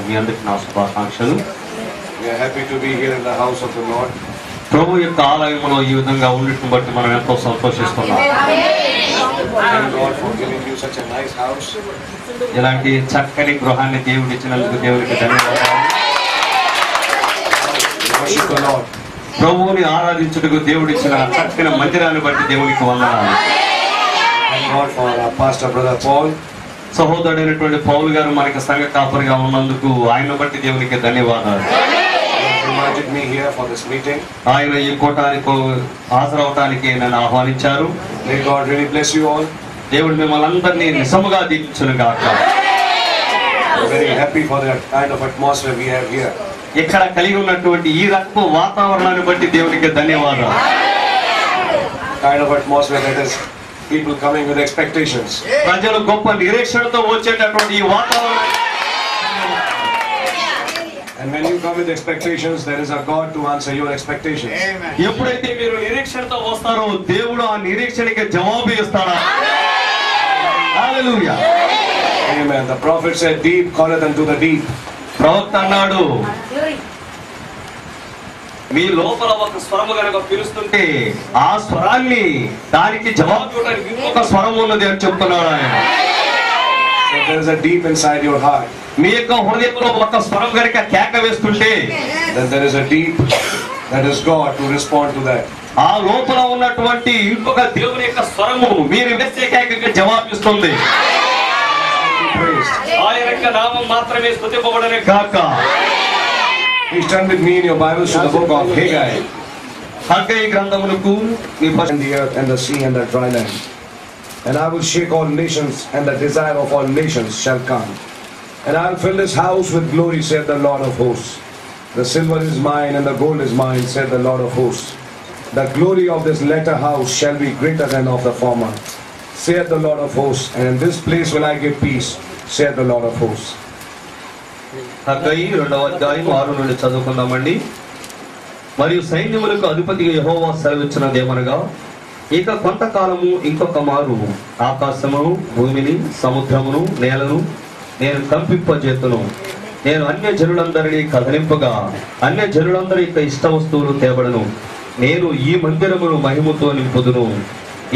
మీ అందరికీ నా శుభాకాంక్షలు. We are happy to be here in the house of the Lord. ప్రభు యొక్క ఆలయంలో ఈ విధంగా ఉండటం బట్టి మనం ఎంతో సంతోషిస్తున్నాం. Thank God for giving you such a nice house. ఇలాంటి చక్కని గృహాన్ని దేవుడు ఇచ్చినందుకు దేవునికి ధన్యవాదాలు. Worship the Lord. ప్రభువుని ఆరాధించుటకు దేవుడిచ్చిన చక్కని మందిరాన్ని బట్టి దేవునికి వందనాలు. Thank God for our pastor brother Paul. సహోదరుడైనటువంటి పౌలు గారు మనకి సంఘ కాపరిగా ఉన్నందుకు ఆయన బట్టి దేవునికి ధన్యవాదాలు. He invited me here for this meeting. ఆయన ఈ కూటానికి హాజరవటానికి నన్ను ఆహ్వానించారు. May God really bless you all. దేవుడు మిమ్మల్ని అందరినీ నిజముగా దీవించును గాక. I'm very happy for that kind of atmosphere we have here. ఇక్కడ కలిగి ఉన్నటువంటి ఈ రకపు వాతావరణాన్ని బట్టి దేవునికి ధన్యవాదాలు. Kind of atmosphere that is people coming with expectations. ప్రజలు గొప్ప నిరీక్షణతో వచ్చేటటువంటి ఈ వాతావరణం. And when you come with expectations, there is a God to answer your expectations. ఎప్పుడైతే మీరు నిరీక్షణతో వస్తారో దేవుడు ఆ నిరీక్షణకి జవాబు ఇస్తాడా? హల్లెలూయా. Amen. The prophet said, "Deep calleth unto the deep." ప్రవక్త అన్నాడు, మీ లోపల ఒక స్వరము కనుక పిలుస్తుంటే ఆ స్వరాన్ని దానికి జవాబు ఇవ్వడానికి ఇంకొక స్వరం ఉన్నది అని చెప్తున్నాడు ఆయన. So there is a deep inside your heart. మీ యొక్క హృదయంలో ఒక స్వరం కనుక కేక వేస్తుంటే Then there is a deep that is God to respond to that. ఆ లోపల ఉన్నటువంటి ఇంకొక దేవుని యొక్క స్వరము మీరు వేసే కేకకి జవాబిస్తుంది. ఆయన యొక్క నామం మాత్రమే స్తుతింపబడును గాక. Please turn with me in your Bibles to the book of Haggai. Haggai గ్రంథమునకు me And the earth and the sea and the dry land. And I will shake all nations, and the desire of all nations shall come. And I will fill this house with glory, saith the Lord of hosts. The silver is mine, and the gold is mine, saith the Lord of hosts. The glory of this latter house shall be greater than of the former, saith the Lord of hosts. And in this place will I give peace, saith the Lord of hosts. హగ్గయి 2వ అధ్యాయం 6 నుండి చదువుకుందామండి. మరియు సైన్యములకు అధిపతిగా యెహోవా సెలవిచ్చినదేమనగా, ఇక కొంతకాలము ఇంకొక మారు ఆకాశమును భూమిని సముద్రమును నేలను నేను కంపింపజేతును. నేను అన్య జనులందరినీ కదలింపగా అన్య జనులందరి యొక్క ఇష్ట వస్తువులు తేబడను. నేను ఈ మందిరమును మహిమతో నింపుదును.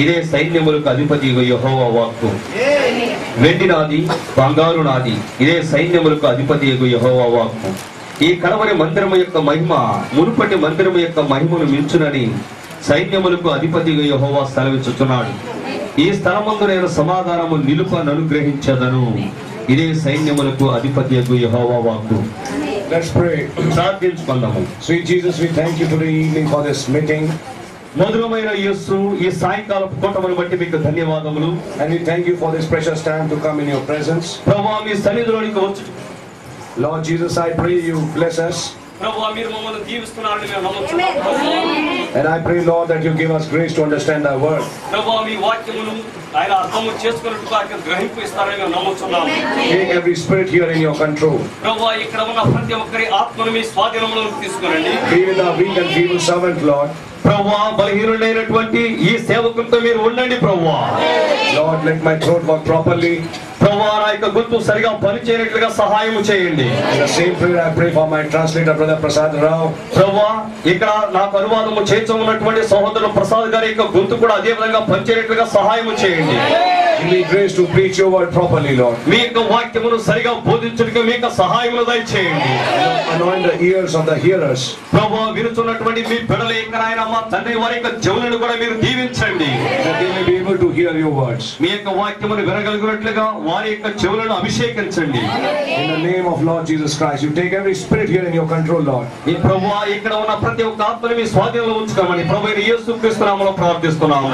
ఇదే సైన్యములకు అధిపతిగా యెహోవా వాక్కు. వెండి నాది, బంగారు నాది, ఇదే సైన్యములకు అధిపతిగా యెహోవా వాక్కు. ఈ కడవరి మందిరము యొక్క మహిమ మునుపటి మందిరము యొక్క మహిమను మించునని సైన్యములకు అధిపతిగా యెహోవా సెలవిచ్చుచున్నాడు. ఈ స్థలమందు నేను సమాధానము నిలుపననుగ్రహించదను. ఇదే సైన్యములకు అధిపతియగు యెహోవా వాక్కు. Let's pray. ప్రార్థించుకుందాము. Sweet Jesus, we thank you today evening for this meeting. మధురమైన యేసు, ఈ సాయంకాలపు కూటమును బట్టి మీకు ధన్యవాదములు. And we thank you for this precious time to come in your presence. ప్రభువా, మీ సన్నిధిలోనికి వచ్చు. Lord Jesus, I pray you bless us. ప్రభువా, మీరు మమ్మల్ని దీవిస్తున్నారని మేము నమ్ముతున్నాము. And I pray, Lord, that you give us grace to understand thy word. ప్రభువా, మీ వాక్యమును ఆయన అర్థము చేసుకున్నట్టుగా గ్రహింపు ఇస్తారని మేము నమ్ముతున్నాము. Take every spirit here in your control. ప్రభువా, ఇక్కడ ఉన్న ప్రతి ఒక్కరి ఆత్మను మీ స్వాధీనంలోకి తీసుకురండి. Be with our weak and feeble servant, Lord. ప్రభువా, బలహీనుడైనటువంటి ఈ సేవకులతో మీరు ఉండండి. ప్రభువా, Lord, let my throat work properly. ప్రభువా, నా యొక్క గొంతు సరిగా పనిచేయనట్లుగా సహాయం చేయండి. In the same prayer I pray for my translator, Brother Prasad Rao. ప్రభువా, ఇక్కడ నాకు అనువాదము చేస్తున్నటువంటి సహోదరుడు ప్రసాద్ గారి యొక్క గొంతు కూడా అదే విధంగా పనిచేయనట్లుగా సహాయం చేయండి. Give me grace to preach your word properly, Lord. మీ యొక్క వాక్యమును సరిగా బోధించుటకు మీ యొక్క సహాయమును దయచేయండి. Anoint the ears of the hearers. ప్రభువా, వినుచున్నటువంటి మీ బిడ్డల యొక్క నాయన మా తండ్రి వారి యొక్క చెవులను కూడా మీరు దీవించండి. That they may be able to hear your words. మీ యొక్క వాక్యమును వినగలిగినట్లుగా వారి యొక్క చెవులను అభిషేకించండి. In the name of Lord Jesus Christ, you take every spirit here in your control, Lord. ఈ ప్రభువా, ఇక్కడ ఉన్న ప్రతి ఒక్క ఆత్మని మీ స్వాధీనంలో ఉంచుకోమని ప్రభువైన యేసుక్రీస్తు నామములో ప్రార్థిస్తున్నాము.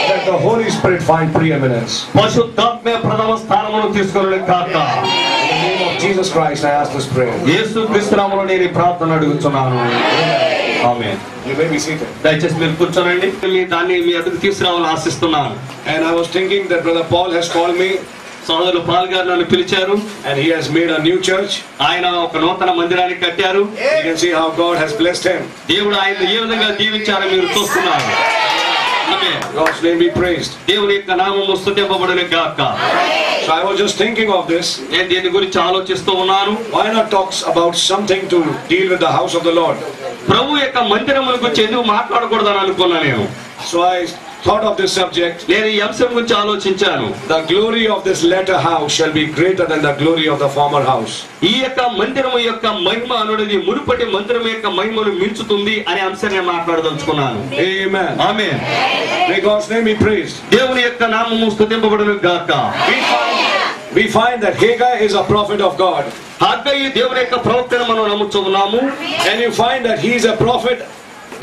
Let the Holy Spirit find preeminence. పరిశుద్ధాత్మ ప్రథమ స్థానమును తీసుకొనును గాక. In the name of Jesus Christ, I ask this prayer. యేసుక్రీస్తు నామములో నేను ఈ ప్రార్థన అడుగుతున్నాను. ఆమేన్. You may be seated. దయచేసి మీరు కూర్చోనండి. దాన్ని మీ ఎదురు తీసుకురావాలని ఆశిస్తున్నాను. And I was thinking that Brother Paul has called me. సోదరుడు పాల్ గారు నన్ను పిలిచారు. And he has made a new church. ఆయన ఒక నూతన మందిరాన్ని కట్టారు. You can see how God has blessed him. దేవుడు ఆయన ఏ విధంగా దీవించారని మీరు చూస్తున్నారు. ఆమేన్. God's name be praised. దేవుని యొక్క నామము స్తుతింపబడును గాక. So I was just thinking of this. నేను దీని గురించి ఆలోచిస్తూ ఉన్నాను. Why not talk about something to deal with the house of the Lord? ప్రభు యొక్క మందిరముల గురించి ఎందుకు మాట్లాడకూడదని అనుకున్నా నేను. So I thought of this subject. నేను ఈ అంశం గురించి ఆలోచించాను. The glory of this latter house shall be greater than the glory of the former house. ఈ యొక్క మందిరము యొక్క మహిమ అనేది మునుపటి మందిరం యొక్క మహిమను మించుతుంది అనే అంశాన్ని మాట్లాడదలుచుకున్నాను. Amen. Amen. May God's name be praised. దేవుని యొక్క నామము స్తుతింపబడును గాక. We find that Haggai is a prophet of God. హగ్గయి దేవుని యొక్క ప్రవక్తను మనం నమ్ముతున్నాము. And you find that he is a prophet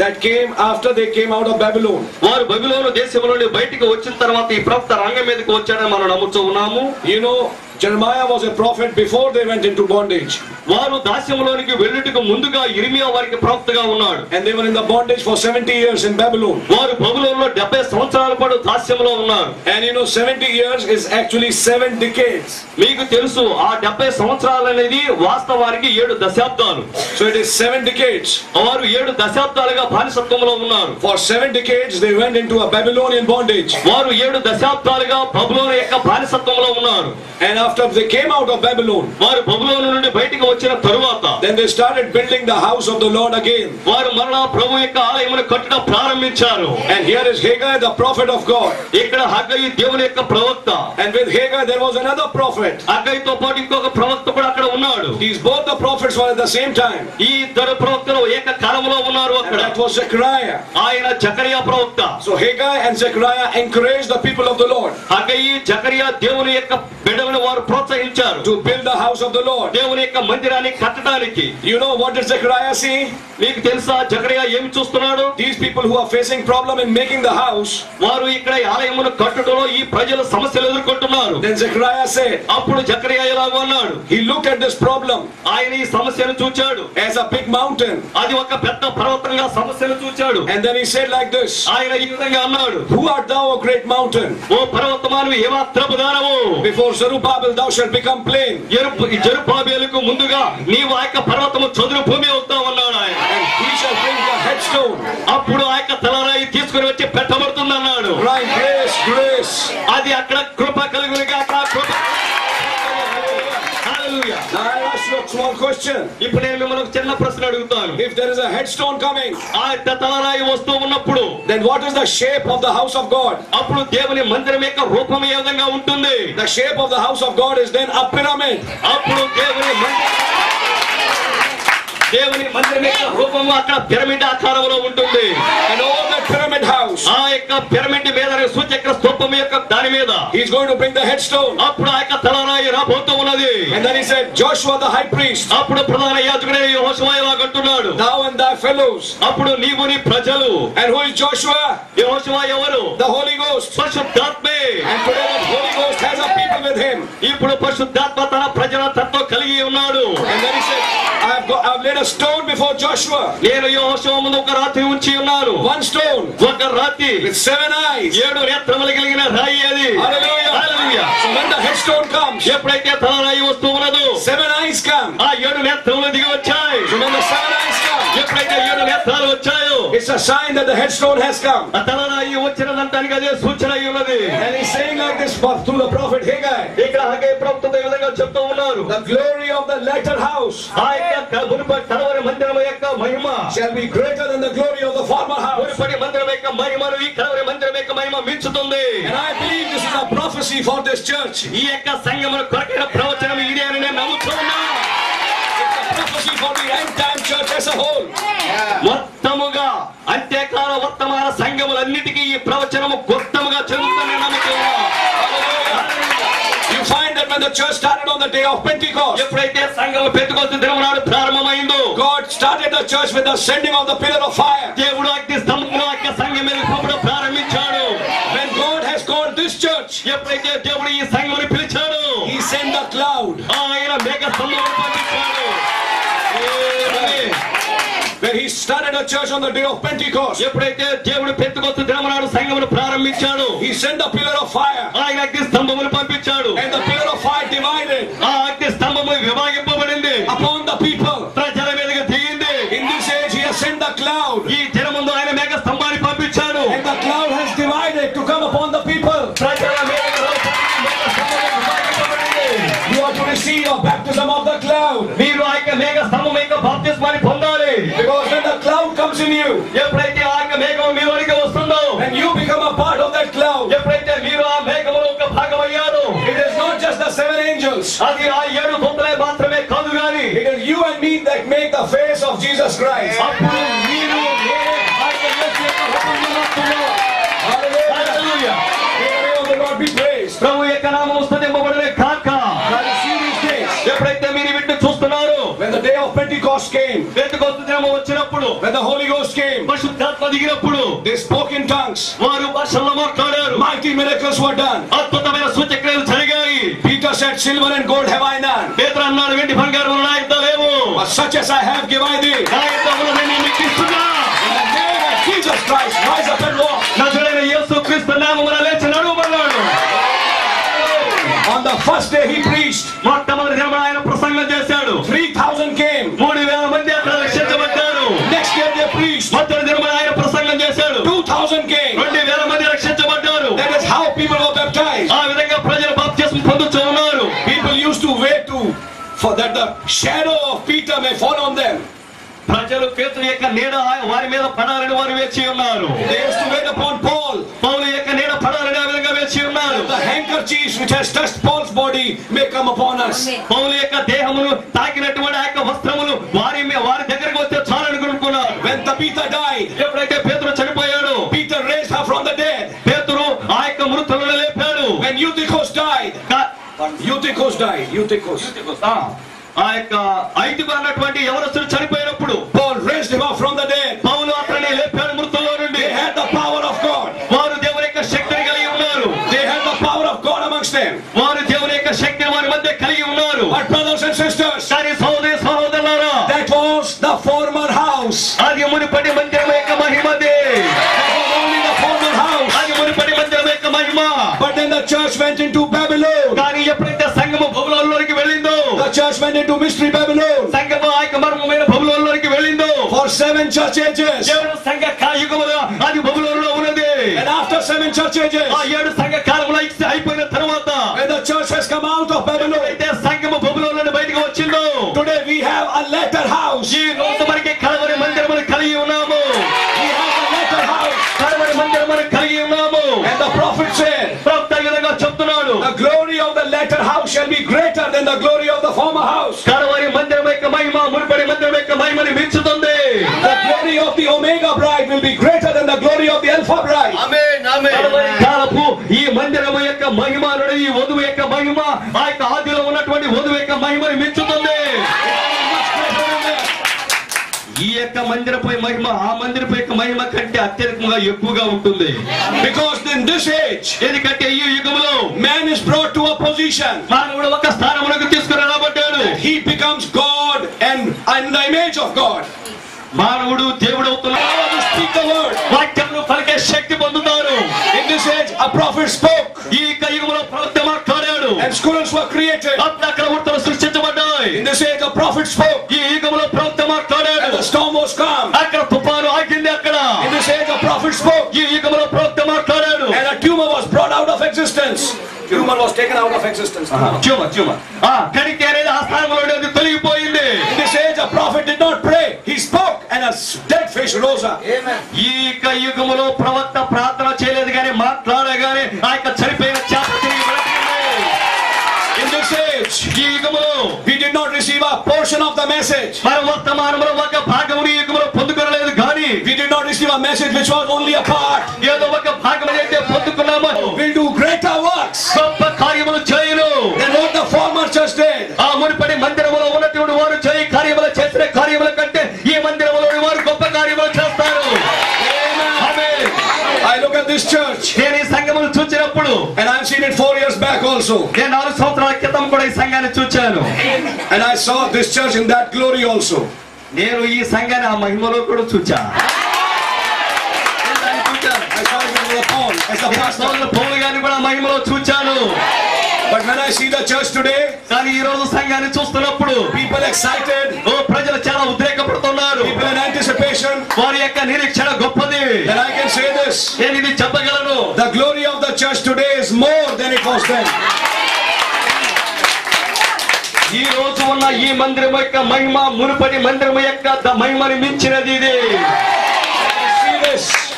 that came after they came out of Babylon. వారు బబిలోను దేశం నుండి బయటికి వచ్చిన తర్వాత ఈ ప్రవక్త రంగం మీదకి వచ్చాడని మనం నమ్ముతున్నాము. You know, Jeremiah was a prophet before they went into bondage. వారు దాస్యములోనికి వెళ్ళుటకు ముందుగా ఇర్మియా వారికి ప్రవక్తగా ఉన్నాడు. And they were in the bondage for 70 years in Babylon. వారు బబులోనులో 70 సంవత్సరాల పాటు దాస్యములో ఉన్నారు. And you know, 70 years is actually 7 decades. మీకు తెలుసు ఆ 70 సంవత్సరాలు అనేది వాస్తవానికి 7 దశాబ్దాలు. So it is 7 decades. వారు 7 దశాబ్దాలుగా బానిసత్వంలో ఉన్నారు. For 7 decades they went into a Babylonian bondage. వారు 7 దశాబ్దాలుగా బబులోను యొక్క బానిసత్వంలో ఉన్నారు. And after they came out of Babylon, వారు బబులోను నుండి బయటికి వచ్చిన తరువాత then they started building the house of the Lord again. వారు మరలా ప్రభు యొక్క ఆలయమును కట్టడం ప్రారంభించారు. And here is Haggai, the prophet of God. ఇక్కడ హగ్గయి దేవుని యొక్క ప్రవక్త. And with Haggai there was another prophet. హగ్గయితో పాటు ఇంకొక ప్రవక్త కూడా అక్కడ ఉన్నాడు. These both the prophets were at the same time. ఈ ఇద్దరు ప్రవక్తలు ఏకకాలంలో ఉన్నారు And అక్కడ. that was Zechariah. ఆయన జకరియా ప్రవక్త. So Haggai and Zechariah encouraged the people of the Lord హగ్గయి జకరియా దేవుని యొక్క బిడ్డలను వారు ప్రోత్సహించారు. to build the house of the Lord. దేవుని యొక్క మందిరాన్ని కట్టడానికి. You know what did Zechariah see? మీకు తెలుసా జకరియా ఏమి చూస్తున్నాడు? These people who are facing problem in making the house. వారు ఇక్కడ ఆలయమును కట్టుటలో ఈ ప్రజలు సమస్యలు ఎదుర్కొంటున్నారు. Then Zechariah said, అప్పుడు జకరియా ఎలాగో అన్నాడు. he looked at this problem ఆయన ఈ సమస్యను చూచాడు. as a big mountain. అది ఒక పెద్ద పర్వతంగా సమస్యను చూచాడు. And then he said like this, ఆయన ఈ విధంగా అన్నాడు. who art thou, O great mountain? ఓ పర్వతమా నువ్వు ఏమాత్రపు దానవు? Before Zerubbabel thou shalt become plain. జెరుబ్బాబెలుకు ముందుగా నీవు ఆ యొక్క పర్వతము చదురు భూమి అవుతావు అన్నాడు ఆయన. And he shall bring the headstone. అప్పుడు ఆ యొక్క తలరాయి తీసుకుని వచ్చి పెట్టబడుతుంది అన్నాడు. Crying grace, grace. అది అక్కడ కృప కలుగునుగా కృప. హల్లెలూయా. Now I ask you a small question. ఇప్పుడు నేను మిమ్మల్ని ఒక చిన్న ప్రశ్న అడుగుతాను. If there is a headstone coming, ఆ యొక్క తలరాయి వస్తూ ఉన్నప్పుడు then what is the shape of the house of God? అప్పుడు దేవుని మందిరం యొక్క రూపం ఏ విధంగా ఉంటుంది? The shape of the house of God is then a pyramid. అప్పుడు దేవుని మందిరం యొక్క రూపము అక్కడ పిరమిడ్ ఆకారంలో ఉంటుంది. And over that pyramid house, ఆ యొక్క పిరమిడ్ మీద సూచక్ర స్తూపం యొక్క దాని మీద he's going to bring the headstone. అప్పుడు ఆ యొక్క తలరాయి రాబోతూ ఉన్నది. And then he said, Joshua the high priest, అప్పుడు ప్రధాన యాజకుడే యెహోషువ ఇలాగంటున్నాడు. thou and thy fellows. అప్పుడు నీవు నీ ప్రజలు. And who is Joshua? యెహోషువ ఎవరు? The Holy Ghost. పరిశుద్ధాత్మే. And today that Holy Ghost has a people with him. ఇప్పుడు పరిశుద్ధాత్మ తన ప్రజలతో కలిగి ఉన్నాడు. And then he said, I've laid a stone before Joshua. నేను యెహోషువ ముందు ఒక రాతి ఉంచి ఉన్నాను. One stone ఒక రాతి with 7 eyes. 7 నేత్రములు కలిగిన రాయి అది. Hallelujah. Hallelujah. So when the headstone comes, ఎప్పుడైతే తలరాయి వస్తూ ఉన్నదో 7 eyes come. ఆ 7 నేత్రములు దిగి వచ్చాయి. So when the 7 eyes come, ఎప్పుడైతే 7 నేత్రాలు వచ్చాయో it's a sign that the headstone has come. ఆ తలరాయి వచ్చినదంటానికి అదే సూచన అయి ఉన్నది. And he's saying like this through the prophet Haggai, ఇక్కడ హగ్గై ప్రవక్త ఈ విధంగా చెప్తూ ఉన్నారు. the glory of the latter house ఆ యొక్క మునుపటి కడవరి మందిరం యొక్క మహిమ shall be greater than the glory of the former house. మునుపటి మందిరం యొక్క మహిమను ఈ కడవరి మందిరం యొక్క మహిమ మించుతుంది. And I believe this is a prophecy for this church. ఈ యొక్క సంఘమును కొరకైన ప్రవచనం ఇదే అని నేను నమ్ముతున్నా. It's a prophecy for the end time church as a whole. మొత్తముగా అంత్యకాల వర్తమాన సంఘములన్నిటికీ ఈ ప్రవచనము గొప్పముగా చెందుతుందని నమ్ముతున్నా. You find that when the church started on the day of Pentecost, ఎప్పుడైతే సంఘము పెంతెకొస్తు దినము నాడు ప్రారంభమైందో God started the church with the sending of the pillar of fire. దేవుడు అగ్ని స్తంభమును యొక్క సంఘం మీద పంపడం ప్రారంభించాడు. When God has called this church, ఎప్పుడైతే దేవుడు ఈ సంఘమును పిలిచాడు He sent the cloud. ఆయన మేఘ స్తంభమును పంపించాడు. When He started a church on the day of Pentecost, ఎప్పుడైతే దేవుడు పెంతెకొస్తు దినము నాడు సంఘమును ప్రారంభించాడు He sent the pillar of fire. ఆయన అగ్ని స్తంభమును పంపించాడు. And the pillar of fire divided ఆ అగ్ని స్తంభము విభాగింపబడింది. upon the people. ప్రజల మీదకి దిగింది. In this age He has sent the cloud. ఈ దినముందు ఆయన మేఘ స్తంభాన్ని పంపించాడు. And the cloud has cloud. మీరు ఆ యొక్క మేఘ స్తంభం యొక్క బాప్తిస్మాన్ని పొందాలి. Because when the cloud comes in you, ఎప్పుడైతే ఆ యొక్క మేఘం మీలోనికి వస్తుందో, and you become a part of that cloud, ఎప్పుడైతే మీరు ఆ మేఘంలో ఒక భాగం అయ్యారో, it is not just the 7 angels. అది ఆ 7 దూతలే మాత్రమే కాదు గాని, It is you and me that make the face of Jesus Christ. అప్పుడు మీరు నేనే ఆ యొక్క యేసు యొక్క రూపంలో వస్తున్నారు. హల్లెలూయా. May the name of the Lord be praised. ప్రభు యొక్క నామము స్తుతింపబడును గాక. Now you see these days, ఎప్పుడైతే మీరు వీటిని చూస్తున్నారో, when the day of Pentecost came, Pentecost దినము వచ్చినప్పుడు, when the Holy Ghost came, పరిశుద్ధాత్మ దిగినప్పుడు they spoke in tongues. వారు భాషల్లో మాట్లాడారు. Mighty miracles were done. అద్భుతమైన సూచక్రియలు జరిగాయి. Peter said, silver and gold have I none, పేతురు అన్నాడు, వెండి బంగారం నా యొద్ద లేవు, but such as I have give I thee. నా యొద్ద ఉన్నది నేను నీకు ఇస్తున్నా. In the name of Jesus Christ, rise up and walk. నజరేయుడైన యేసుక్రీస్తు నామమున లేచి నడువమన్నాడు. On the first day he preached, మొట్టమొదటి దినమున ఆయన ప్రసంగం చేశాడు. 3,000 came. 3,000 మంది అక్కడ రక్షించబడ్డారు. Next day they preached, మొదటి దినమున ఆయన ప్రసంగం చేశాడు. 2,000 came. 2,000 మంది రక్షించబడ్డారు. That is how people were baptized. ఆ విధంగా ప్రజలు బాప్తిస్మం పొందుతూ ఉన్నారు. People used to wait for that the shadow of Peter may fall on them. ప్రజలు పేతురు యొక్క నీడ వారి మీద పడాలని వారు వేచి ఉన్నారు. They used to wait upon Paul. పౌలు యొక్క నీడ పడాలని ఆ విధంగా వేచి ఉన్నారు. The handkerchiefs which has touched Paul's body may come upon us. పౌలు యొక్క దేహమును తాకినటువంటి ఆ యొక్క వస్త్రములు వారి దగ్గరకు వస్తే చాలని కొనుక్కున్నారు. When Tabitha died, ఎప్పుడైతే పేతురు చనిపోయాడు, Peter raised her from the dead. పేతురు ఆ యొక్క మృతులను లేపాడు. When Eutychus died, Eutychus. ఆ యొక్క ఐదుగురు అన్నటువంటి యవనస్తుడు చనిపోయినప్పుడు Paul raised him up from the dead. పౌలు అతన్ని లేపాడు మృతుల్లో నుండి. They had the power of God. వారు దేవుని యొక్క శక్తిని కలిగి ఉన్నారు. They had the power of God amongst them. వారు దేవుని యొక్క శక్తిని వారి మధ్య కలిగి ఉన్నారు. But brothers and sisters, కానీ సహోదరి సహోదరులారా, that was the former house. అది మునుపటి మందిరం యొక్క మహిమదే. That was only the former house. అది మునుపటి మందిరం యొక్క మహిమ. But then the church went into Babylon. కానీ ఎప్పుడైతే సంఘము బబులోనులోకి వెళ్ళిందో, The church went into mystery Babylon. సంఘము ఆ యొక్క మర్మమైన బబులోనులోకి వెళ్ళిందో, For 7 church ages. 7 సంఘ కాయుగములు అది బబులోనులో ఉన్నది. And after 7 church ages, ఆ 7 సంఘ కాలములు అయిపోయిన తరువాత, when the church has come out of Babylon, అయితే సంఘము బబులోను నుండి బయటకు వచ్చిందో, today we have a latter house. ఈ రోజు మనకి కలవరి మందిరమును కలిగి ఉన్నాము. We have a latter house. Calvary మందిరమును కలిగి ఉన్నాము. And the prophet said, ప్రవక్త ఈ విధంగా చెప్తున్నాడు, the glory of the latter house shall be greater than the glory of the former house. Calvary మందిరం యొక్క మహిమ మునుపటి మందిరం యొక్క మహిమని మించుతుంది. The glory of the Omega bride will be greater than the glory of the Alpha bride. Calvary కాలపు ఈ మందిరము యొక్క మహిమ నుండి ఈ వధువు యొక్క మహిమ ఆ యొక్క ఆదిలో ఉన్నటువంటి వధువు యొక్క మహిమని మించుతుంది. ఈ యొక్క మందిరపై మహిమ ఆ మందిరపై యొక్క మహిమ కంటే అత్యధికంగా ఎక్కువగా ఉంటుంది. Because in this age, ఎందుకంటే ఈ యుగంలో man is brought to a position. మానవుడు ఒక స్థానమునకు తీసుకుని రాబడ్డాడు. He becomes God and in the image of God. మానవుడు దేవుడు అవుతున్నాడు. Power to speak the word. వాక్యమును పలికే శక్తి పొందుతారు. In this age, a prophet spoke. ఈ యొక్క యుగంలో ప్రవక్త మాట్లాడాడు. And schools were created. అక్కడ వృత్తలు సృష్టించబడ్డాయి. In this age, a prophet spoke. ఈ యుగంలో ప్రవక్త మాట్లాడాడు. And the storm was calm. అక్కడ తుఫాను ఆగింది. అక్కడ In this age, a prophet spoke. ఈ యుగంలో ప్రవక్త మాట్లాడాడు. And a tumor was brought out of existence. Tumor was taken out of existence. Tumour కణితి అనేది ఆ స్థానంలో అది తొలగిపోయింది. In this age, a prophet did not pray. He spoke and a dead fish rose up. ఈ యొక్క యుగములో ప్రవక్త ప్రార్థన చేయలేదు కానీ మాట్లాడగానే ఆ యొక్క చనిపోయిన చేప తిరిగి బ్రతికింది. In this age, ఈ యుగములో we did not receive a portion of the message. మన వర్తమానంలో ఒక భాగమును ఈ యుగములో పొందుకోలేదు కానీ We did not receive a message which was only a part. ఏదో ఒక భాగం అయితే పొందుకున్నామో We'll do greater works గొప్ప కార్యములు చేయను than what the former church did. ఆ మునుపటి మందిరములో ఉన్నటువంటి వారు చేయి కార్యములు చేసిన కార్యముల కంటే ఈ మందిరములోని వారు గొప్ప కార్యములు చేస్తారు. ఆమేన్. I look at this church నేను ఈ సంఘమును చూచినప్పుడు and I've seen it 4 years back also. నేను 4 సంవత్సరాల క్రితం కూడా ఈ సంఘాన్ని చూచాను. And I saw this church in that glory also. నేను ఈ సంఘాన్ని ఆ మహిమలో కూడా చూచా. I saw it in the pond as the pastor. పౌలు గారిని కూడా మహిమలో చూచాను. But when I see the church today, కానీ ఈ రోజు సంఘాన్ని చూస్తున్నప్పుడు people excited, ప్రజలు చాలా ఉద్రేకపడుతున్నారు. people in anticipation, వారి యొక్క నిరీక్షణ గొప్పది. then I can say this. నేను ఇది చెప్పగలను. The glory of the church today is more than it was then. ఈ రోజు ఉన్న ఈ మందిరం యొక్క మహిమ మునుపటి మందిరం యొక్క మహిమని మించినది ఇది.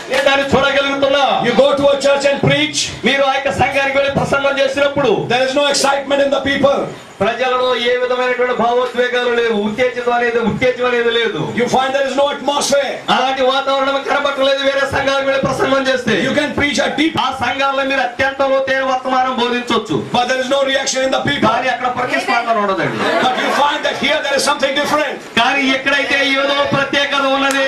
నేను దాన్ని చూడగలుగుతున్నా. You go to a church and preach. మీరు ఆ యొక్క సంఘానికి వెళ్ళి ప్రసంగం చేసినప్పుడు There is no excitement in the people. ప్రజలలో ఏ విధమైనటువంటి భావోద్వేగాలు లేవు, ఉత్తేజం అనేది లేదు. You find there is no atmosphere. అలాంటి వాతావరణం కనబడలేదు వేరే సంఘాలకు వెళ్ళి ప్రసంగం చేస్తే. You can preach a deep. ఆ సంఘాల్లో మీరు అత్యంత లోతైన వర్తమానం బోధించవచ్చు, But there is no reaction in the people. కానీ అక్కడ ప్రతిస్పందన ఉండదండి. But you find that here there is something different. కానీ ఎక్కడైతే ఏదో ప్రత్యేకత ఉన్నది,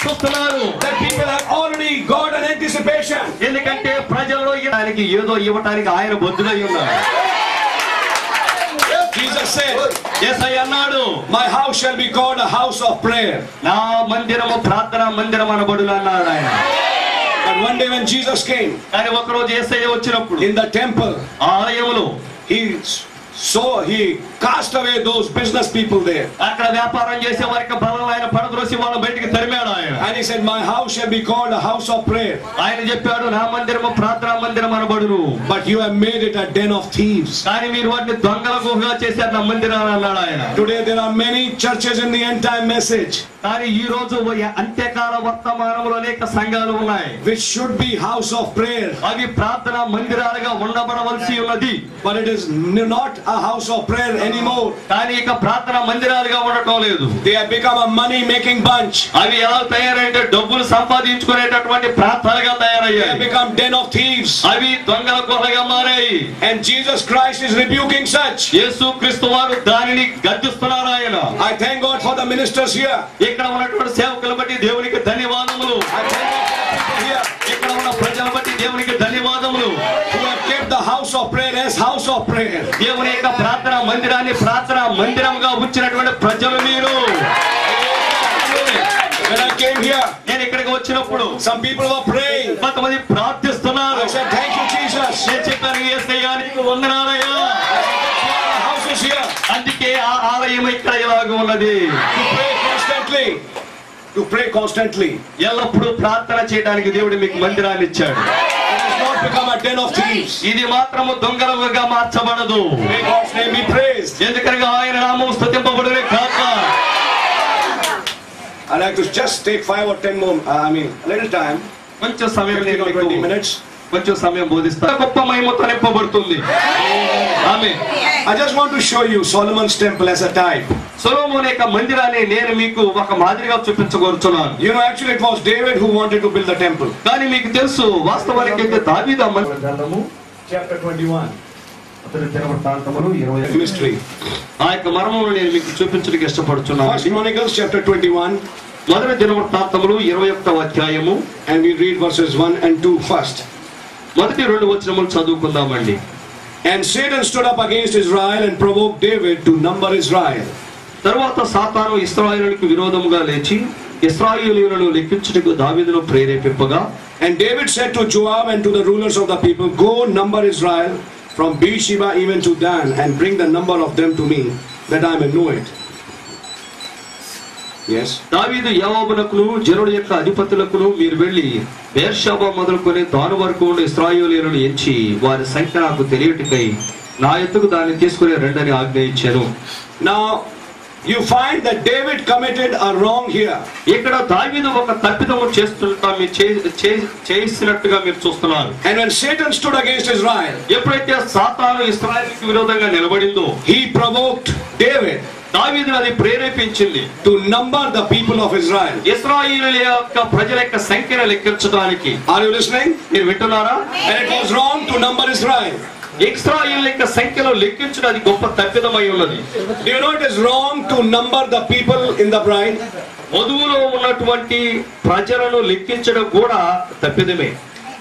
చూస్తున్నారు. That people have already got an anticipation. ఎందుకంటే ప్రజల్లో దానికి ఏదో ఇవ్వటానికి ఆయన బొద్దులై ఉన్నారు. Jesus said, యేసయ్య అన్నాడు, my house shall be called a house of prayer. నా మందిరము ప్రార్థనా మందిరం అనబడును అన్నాడు ఆయన. But one day when Jesus came కానీ ఒకరోజు యేసయ్య వచ్చినప్పుడు in the temple, ఆలయంలో he cast away those business people there. అక్కడ వ్యాపారం చేసే వారికి బలం ఆయన పడద్రోసి వాళ్ళ బయటికి తరిమాడు ఆయన. And he said, my house shall be called a house of prayer. ఆయన చెప్పాడు, నా మందిరము ప్రార్థనా మందిరం అనబడును. But you have made it a den of thieves. కానీ మీరు వాటిని దొంగల గుహగా చేశారు నా మందిరాన్ని అన్నాడు ఆయన. Today there are many churches in the end time message. కానీ ఈ రోజు అంత్యకాల వర్తమానంలో అనేక సంఘాలు ఉన్నాయి, which should be house of prayer. అవి ప్రార్థనా మందిరాలుగా ఉండబడవలసి ఉన్నది. But it is not a house of prayer anymore. కానీ ఇక ప్రార్థనా మందిరాలుగా ఉండటం లేదు. They have become a money making bunch. అవి ఎలా తయారంటే డబ్బులు సంపాదించుకునేటటువంటి ప్రార్థనగా They have తయారయ్యాయి. become den of thieves. అవి దొంగల గుహగా మారాయి. And Jesus Christ is rebuking such. యేసు క్రీస్తు వారు దానిని గద్దిస్తున్నారు ఆయన. I thank God for the ministers here. ఇక్కడ ఉన్నటువంటి సేవకుల బట్టి దేవునికి ధన్యవాదములు. I thank God for the people here ఇక్కడ ఉన్న ప్రజల బట్టి దేవునికి ధన్యవాదములు. who have kept the house of prayer as house of prayer. దేవుని యొక్క ప్రార్థనా మందిరాన్ని ప్రార్థనా మందిరంగా ఉంచినటువంటి ప్రజలు మీరు. When I came here, నేను ఇక్కడికి వచ్చినప్పుడు some people were praying. కొంతమంది ప్రార్థిస్తున్నారు. I said, thank you Jesus. నేను చెప్పాను, యేసయ్యా నీకు వందనాలయ్యా. The house is here. అందుకే ఆ ఆలయం ఇక్కడ ఇలాగ ఉన్నది. To pray constantly. To pray constantly. ఎల్లప్పుడూ ప్రార్థన చేయడానికి దేవుడు మీకు మందిరాన్ని ఇచ్చాడు. It has not become a den of thieves. ఇది మాత్రము దొంగలుగా మార్చబడదు. May God's name be praised. ఎందుకనగా ఆయన నామం స్తుతింపబడునే కాక. I'd like to just take 5 or 10 more, a little time. కొంచెం సమయం 15 or 20 minutes. కొంచెం సమయం బోధిస్తా. గొప్ప మహిమతో నింపబడుతుంది. ఆమేన్. I just want to show you Solomon's temple as a type. సొలొమోను యొక్క మందిరాన్ని నేను మీకు ఒక మాదిరిగా చూపించగోరుచున్నాను. You know, actually it was David who wanted to build the temple. కానీ మీకు తెలుసు వాస్తవానికి అయితే దావీదు గ్రంథము Chapter 21. Mystery. ఆ యొక్క మర్మమును నేను మీకు చూపించడానికి ఇష్టపడుతున్నాను. First Chronicles chapter 21. మొదటి దినవృత్తాంతములు 21వ అధ్యాయము, And we read verses 1 and 2 first. మొదటి 2 వచనములు చదువుకుందామండి. And Satan stood up against Israel and provoked David to number Israel. తరువాత సాతాను ఇశ్రాయేలుకు విరోధముగా లేచి ఇశ్రాయేలీయులను లెక్కించుటకు దావీదును ప్రేరేపింపగా, And David said to Joab and to the rulers of the people, go number Israel from Beersheba even to Dan, and bring the number of them to me, that I may know it. Yes. దావీదు యోవాబునకును జనుల యొక్క అధిపతులకును మీరు వెళ్ళి బెర్షెబా మొదలుకొని దాను వరకు ఉన్న ఇశ్రాయేలీయులను ఎంచి వారి సంఖ్య నాకు తెలియటికై నా ఎత్తుకు దాన్ని తీసుకుని రెండని ఆజ్ఞ ఇచ్చాను. Now you find that David committed a wrong here. ఇక్కడ దావీదు ఒక తప్పిదము చేసినట్టుగా మీరు చూస్తున్నారు. And when Satan stood against Israel, ఎప్పుడైతే సాతాను ఇశ్రాయేలుకు విరోధంగా నిలబడిందో he provoked David దావీదును అది ప్రేరేపించింది to number the people of Israel. ఇశ్రాయేలు యొక్క ప్రజల యొక్క సంఖ్యను లెక్కించడానికి. Are you listening? మీరు వింటున్నారా? And it was wrong to number Israel. ఇశ్రాయేలు యొక్క సంఖ్యలో లెక్కించడం అది గొప్ప తప్పిదమై ఉన్నది. Do you know it is wrong to number the people in the bride? వధువులో ఉన్నటువంటి ప్రజలను లెక్కించడం కూడా తప్పిదమే.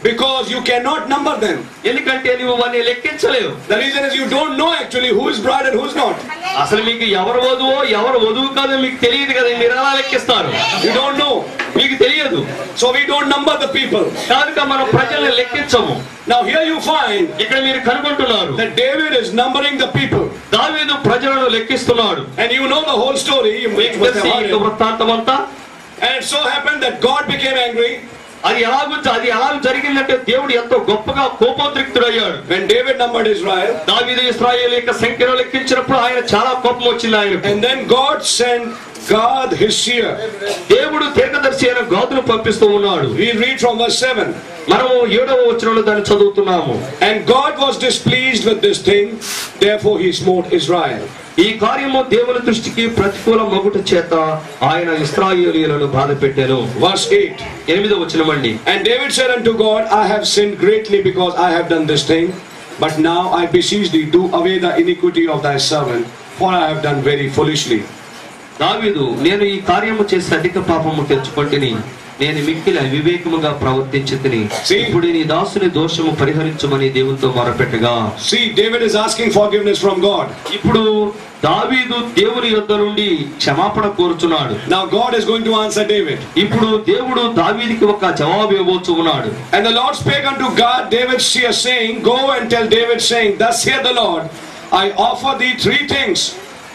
Because you cannot number them. ఎందుకంటే నువ్వు వారిని లెక్కించలేవు. The reason is you don't know actually who is bride and who is not. అసలు మీకు ఎవరు వధువో ఎవరు వధువు కాదో మీకు తెలియదు కదా, మీరు ఎలా లెక్కిస్తారు? You don't know. మీకు తెలియదు. So we don't number the people. కనుక మనం ప్రజల్ని లెక్కించము. Now here you find ఇక్కడ మీరు కనుగొంటున్నారు that David is numbering the people. దావీదు ప్రజలను లెక్కిస్తున్నాడు. And you know the whole story. మీకు తెలిసి ఈ వృత్తాంతం అంతా. And it so happened that God became angry. అది ఎలా జరిగిందంటే దేవుడు ఎంతో గొప్పగా కోపోద్రిక్తుడయ్యాడు. When David numbered Israel, దావీదు ఇశ్రాయేలు యొక్క సంఖ్యను లెక్కించినప్పుడు ఆయన చాలా కోపం వచ్చింది ఆయనకు. and then God sent Gad his seer. దేవుడు దీర్ఘదర్శి అయిన గాదును పంపిస్తూ ఉన్నాడు. We read from verse 7. మనము 7వ వచనంలో దాన్ని చదువుతున్నాము. And God was displeased with this thing, therefore he smote Israel. ఈ కార్యము దేవుని దృష్టికి ప్రతికూల మగుట చేత ఆయన ఇశ్రాయేలీయులను బాధ పెట్టారు. Verse 8. 8వ వచనమండి. And David said unto God, I have sinned greatly because I have done this thing, but now I beseech thee, do away the iniquity of thy servant, for I have done very foolishly. దావీదు, నేను ఈ కార్యము చేసి అధిక పాపము తెచ్చుకొంటిని, నేను మిక్కిలి అవివేకముగా ప్రవర్తించితిని, ఇప్పుడు నీ దాసుని దోషము పరిహరించమని దేవునితో మొరపెట్టగా. See, David is asking forgiveness from God. ఇప్పుడు దావీదు దేవుని యొద్ద నుండి క్షమాపణ కోరుచున్నాడు. Now God is going to answer David. ఇప్పుడు దేవుడు దావీదుకి ఒక జవాబు ఇవ్వబోతున్నాడు. And the Lord spake unto Gad, David's seer, saying, Go and tell David, saying, Thus saith the Lord, I offer thee 3 things.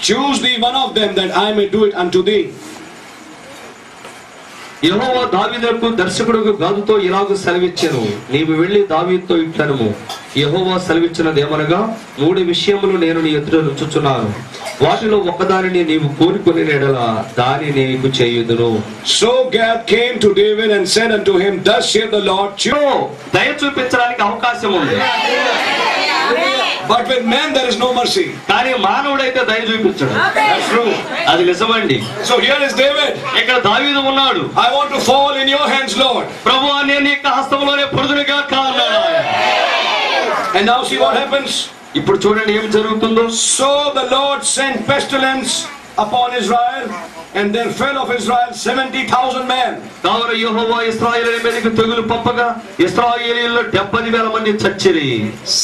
Choose thee one of them, that I may do it unto thee. యెహోవా దావీదుకు దర్శకుడు గాదుతో ఇలాగూ సెలవిచ్చెను, నీవు వెళ్లి దావీదుతో ఇట్లనుము, యెహోవా సెలవిచ్చినదేమనగా, 3 విషయములు నేను నీ ఎదుట ఉంచుచున్నాను, వాటిలో ఒకదానిని నీవు కోరుకుని ఎడల దాని నీకు చేయుదును. So Gad came to David and said unto him, Thus saith the Lord, దయ చూపించడానికి అవకాశం ఉంది, but with men there is no mercy. కానీ మానవుడైతే దయ చూపించడు. That's true. అది నిజమండి. So here is David. ఇక్కడ దావీదు ఉన్నాడు. I want to fall in your hands, Lord. ప్రభువా, నేను నీ హస్తములోనే పడుదునుగా అన్నాడు. And now see what happens. ఇప్పుడు చూడండి ఏం జరుగుతుందో. So the Lord sent pestilence upon Israel, and there fell of Israel 70,000 men. కావున యెహోవా ఇశ్రాయేలు మీదకి తెగులు పంపగా ఇశ్రాయేలీయుల్లో 70,000 మంది చచ్చిరి.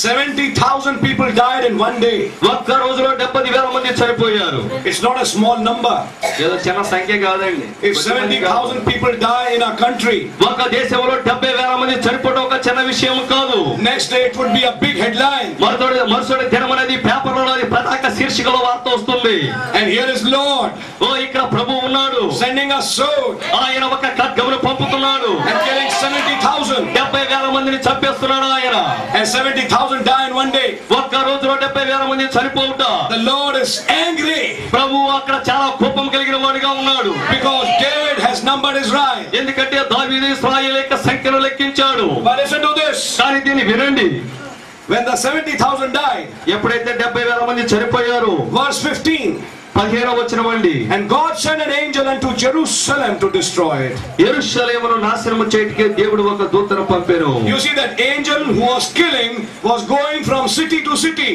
70,000 people died in one day. ఒక్క రోజులో 70,000 మంది చనిపోయారు. It's not a small number. ఏదో చిన్న సంఖ్య కాదండి. If 70,000 people die in a country, ఒక దేశంలో 70,000 మంది చనిపోవడం ఒక చిన్న విషయం కాదు. next day it would be a big headline. మరుసటి దినం అనేది పేపర్లో పతాక శీర్షికలో వార్త వస్తుంది. And here is Lord. ఇక్కడ ప్రభువు ఉన్నాడు. Sending a sword. ఆయన ఒక ఖడ్గమును పంపుతున్నాడు. And killing 70,000. 70,000 మందిని చంపేస్తున్నాడు ఆయన. And 70,000 die in one day. ఒక్క రోజులో 70,000 మంది చనిపోవుట. The Lord is angry. ప్రభువు అక్కడ చాలా కోపం కలిగిన వాడిగా ఉన్నాడు. Because David has numbered Israel. ఎందుకంటే దావీదు ఇశ్రాయేలు యొక్క సంఖ్యను లెక్కించాడు. But listen to this. కానీ దీన్ని వినండి. When the 70,000 died, ఎప్పుడైతే 70,000 మంది చనిపోయారు, verse 15. 15వ వచనమండి. And God sent an angel unto Jerusalem to destroy it. యెరూషలేమును నాశనము చేయడానికి దేవుడు ఒక దూతను పంపారు. You see, that angel who was killing was going from city to city.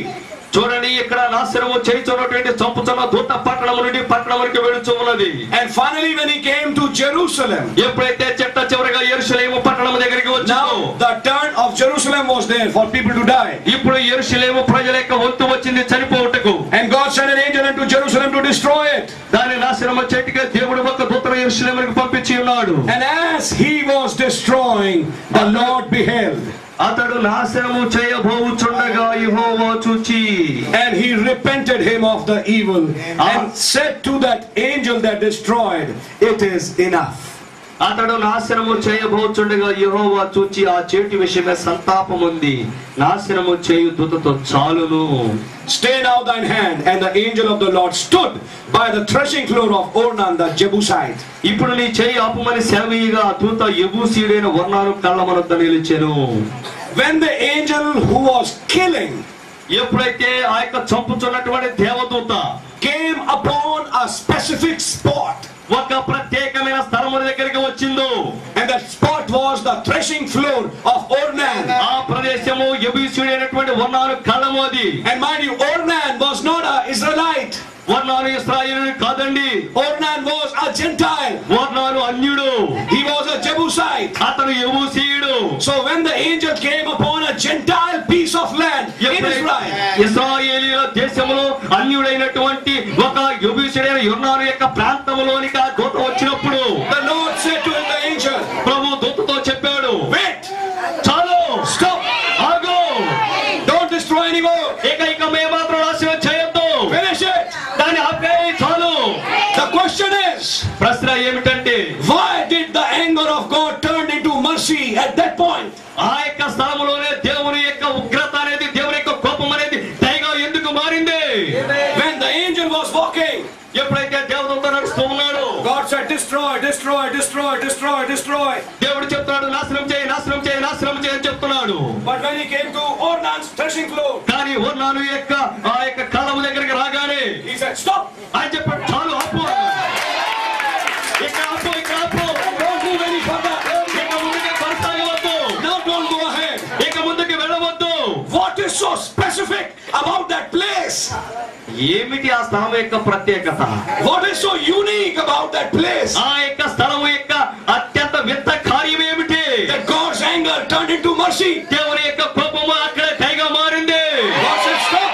చూడండి, ఇక్కడ నాశనము చేయుచున్నటువంటి చంపుతున్న దూత పట్టణం నుండి పట్టణానికి వెళుచు ఉన్నది. And finally when he came to Jerusalem, ఎప్పుడైతే చివరగా యెరూషలేము పట్టణం దగ్గరికి వచ్చాడు, now the turn of Jerusalem was there for people to die. ఇప్పుడు యెరూషలేము ప్రజల యొక్క వంతు వచ్చింది చనిపోవుటకు. And God sent an angel unto Jerusalem to destroy it. దాని నాశనము చేయడానికి దేవుడు ఒక దూతను యెరూషలేముకు పంపించి ఉన్నాడు. And as he was destroying, the Lord beheld. అతడు నాశనము చేయబోచుండగా యెహోవా చూచి, and he repented him of the evil and said to that angel that destroyed, it is enough. అతడు నాశనము చేయబోచుండగా యెహోవా చూచి ఆ చేటి విషయమే సంతాపం ఉంది, నాశనము చేయు దూతతో చాలును. Stay now thine hand. And the angel of the Lord stood by the threshing floor of Ornan the Jebusite. ఇప్పుడు నీ చేయి ఆపుమని సెలవీయగా దూత యెబూసీయుడైన ఒర్నాను కళ్ళమనొద్ద నిలిచెను. When the angel who was killing, ఎప్పుడైతే ఆ యొక్క చంపుతున్నటువంటి దేవదూత came upon a specific spot, ఒక ప్రత్యేకమైన స్థలము దగ్గరికి వచ్చిందో, and that spot was the threshing floor of Ornan. ఆ ప్రదేశము యెబూసీయుడైనటువంటి ఒర్నాను కళ్ళము అది. And mind you, Ornan was not an Israelite. ఒర్నాను ఇశ్రాయేలు కాదండి. Ornan was a Gentile. ఒర్నాను అన్యుడు. He was a Jebusite. అతను యెబూసీయుడు. So when the angel came upon a Gentile piece of land in Israel, ఇశ్రాయేలీయుల దేశంలో అన్యుడైనటువంటి ఒక యెబూసీయుడైన ఒర్నాను యొక్క ప్రాంతంలోనికి ఆ దూత వచ్చినప్పుడు, the Lord said to the angel, ప్రభు దూతతో చెప్పాడు, wait, చాలు, stop, ఆగు, don't destroy anymore, ఇక మేమాత్రం నాశనం చేయొద్దు, finish it. దాన్ని ఆపేయి, చాలు. The question is, ప్రశ్న ఏమిటంటే, why did the anger of God turn into mercy మారింది. When the angel was walking, ఎప్పుడైతే దేవదూత నడుస్తూ ఉన్నాడు, God said, destroy, destroy, destroy, destroy, destroy. దేవుడు చెప్తున్నాడు నాశనం చేయి, నాశనం చేయి, నాశనం చేయి అని చెప్తున్నాడు. But when he came to Ornan's threshing floor, కానీ ఓర్నాను ఆ యొక్క కళ్ళము దగ్గరికి రాగానే he said, stop. ఆయన చెప్పాడు, చాలు ఆపు, ఇక్కడ ఆపు, ఇక్కడ ఆపు, Don't move any further. ఇక ముందుకు కొనసాగవద్దు, Now don't go ahead. ఇక ముందుకు వెళ్ళవద్దు. What is so specific about that place? ఏమిటి ఆ స్థలం యొక్క ప్రత్యేకత? What is so unique about that place? ఆ యొక్క స్థలము యొక్క అత్యంత వింత కార్యం ఏమిటి? That God's anger turned into mercy. దేవుని యొక్క కోపము అక్కడ దయగా మారింది. God said, stop.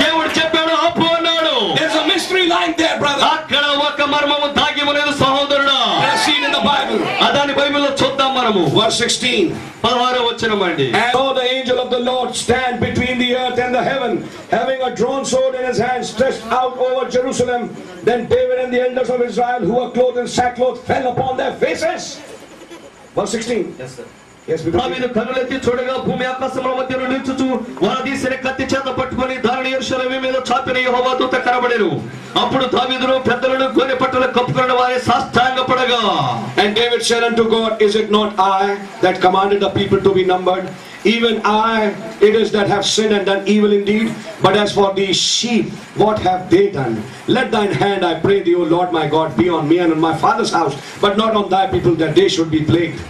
దేవుడు చెప్పాడు, ఆపు అన్నాడు. There's a mystery lying there, brother. అక్కడ ఒక మర్మము దాగి ఉన్నది సహోదరుడా. Let's see it in the Bible. దాని బైబిల్లో చూద్దాం మనము. Verse 16. 16వ వచనమండి. And saw the angel of the Lord stand between the earth and the heaven, having a drawn sword in his hand, stretched out over Jerusalem. Then David and the elders of Israel, who were clothed in sackcloth, fell upon their faces. Verse 16. Yes, దావీదు కన్నులెత్తి చూడగా భూమి ఆకాశముల మధ్యలో నిలుచుచు వారదీసిన కత్తి చేత పట్టుకొని దానిని యెరూషలేము మీద చాపిన యెహోవా దూత కనబడెను. అప్పుడు దావీదును పెద్దలను గోనె పట్టులు కప్పుకున్న వారే సాష్టాంగపడగా. And David said unto God, is it not I that commanded the people to be numbered? Even I it is that have sinned and done evil indeed. But as for these sheep, what have they done? Let thine hand, I pray thee, O Lord my God, be on me and on my father's house, but not on thy people, that they should be plagued.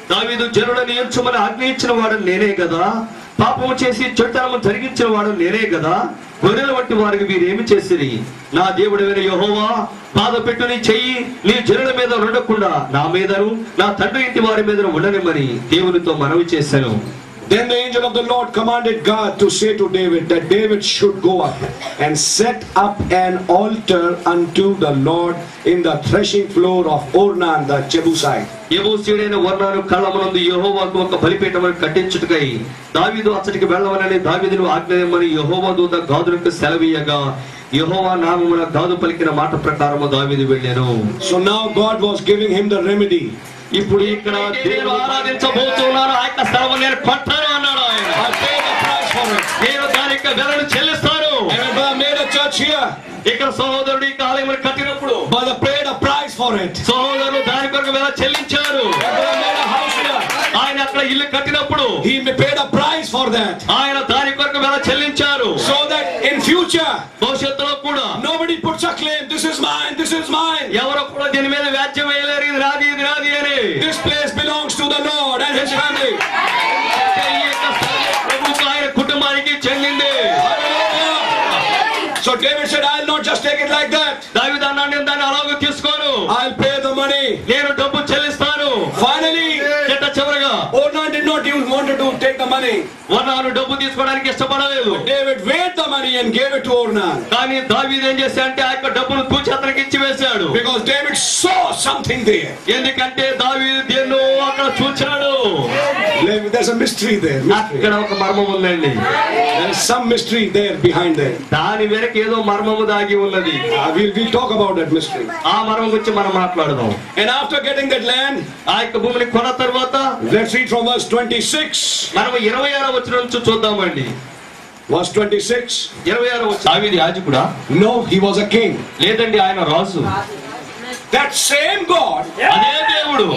దావీదు జనులను ఎంచుమని ఆజ్ఞ ఇచ్చిన వాడు నేనే కదా, పాపము చేసి చెడుతనము జరిగించిన వాడు నేనే కదా, గొర్రెల వంటి వారికి వీరేమి చేసిరి? నా దేవుడైన యెహోవా పాదపెట్టు నీ చెయ్యి నీ జనుల మీద ఉండకుండా నా మీదను నా తండ్రి ఇంటి వారి మీద ఉండనిమ్మని దేవునితో మనవి చేశాను. Then the angel of the Lord commanded God to say to David that David should go up and set up an altar unto the Lord in the threshing floor of Ornan the Jebusite. యెబూసీయుడైన ఒర్నాను కళ్ళమునందు యెహోవాకు ఒక బలిపీఠమును కట్టించుటకై దావీదు అతడికి వెళ్ళవలనని దావీదును ఆజ్ఞాయమని యెహోవా దూత గాదులకు సెలవీయగా యెహోవా నామమున గాదు పలికిన మాట ప్రకారము దావీదు వెళ్ళెను. So now God was giving him the remedy. ఇప్పుడు ఇక్కడ దేవుడు ఆరాధించబోతున్నాను, ఆ యొక్క స్థలము నేను కొంటాను అన్నాడు ఆయన. I paid the price for it. నేను దాని యొక్క వెలను చెల్లిస్తాను. And I made a church here. ఇక్కడ సహోదరుడు ఈ ఆలయమును కట్టినప్పుడు Brother paid a price for it. సహోదరుడు దాని కొరకు వెల చెల్లించారు. Brother made a house here. ఆయన అక్కడ ఇల్లు కట్టినప్పుడు He paid a price for that. ఆయన దాని కొరకు వెల చెల్లించారు. So that in future భవిష్యత్తులో కూడా nobody puts a claim, this is mine, this is mine. ఎవరు కూడా దీని మీద వ్యాజ్యం వేయలేరు, ఇది నాది, ఇది నాది అని. This place belongs to the Lord and his family. ఈ యొక్క స్థలం ప్రభువుకు ఆయన కుటుంబానికి చెందింది. So David said, I'll not just take it like that. దావీదు అన్నాడు, నేను దాన్ని అలాగే తీసుకోను, I'll pay the money. నేను డబ్బు చెల్లిస్తాను. Finally, చిట్ట చివరగా Ornan did not even want to take the money. వర్ణాలు డబ్బు తీసుకోవడానికి ఇష్టపడలేదు. David weighed the money and gave it to Ornan. కానీ దావీదు ఏం చేశాడంటే ఆ యొక్క డబ్బును తూచి అతనికి ఇచ్చి వేశాడు. Because David saw something there. ఎందుకంటే దావీదు దేన్నో అక్కడ చూచాడు. There's a mystery there. అక్కడ ఒక మర్మం ఉందండి. There is some mystery there behind there. దాని వెనక ఏదో మర్మము దాగి ఉన్నది. We'll talk about that mystery. ఆ మర్మం గురించి మనం మాట్లాడదాం. And after getting that land, ఆ యొక్క భూమిని కొన్న తర్వాత let's read from verse 26. మనం 26వ వచనం నుంచి చూద్దామండి. Verse 26. 26వ వచనం. దావీదు యాజకుడా? No, he was a king. లేదండి, ఆయన రాజు. That same God అదే దేవుడు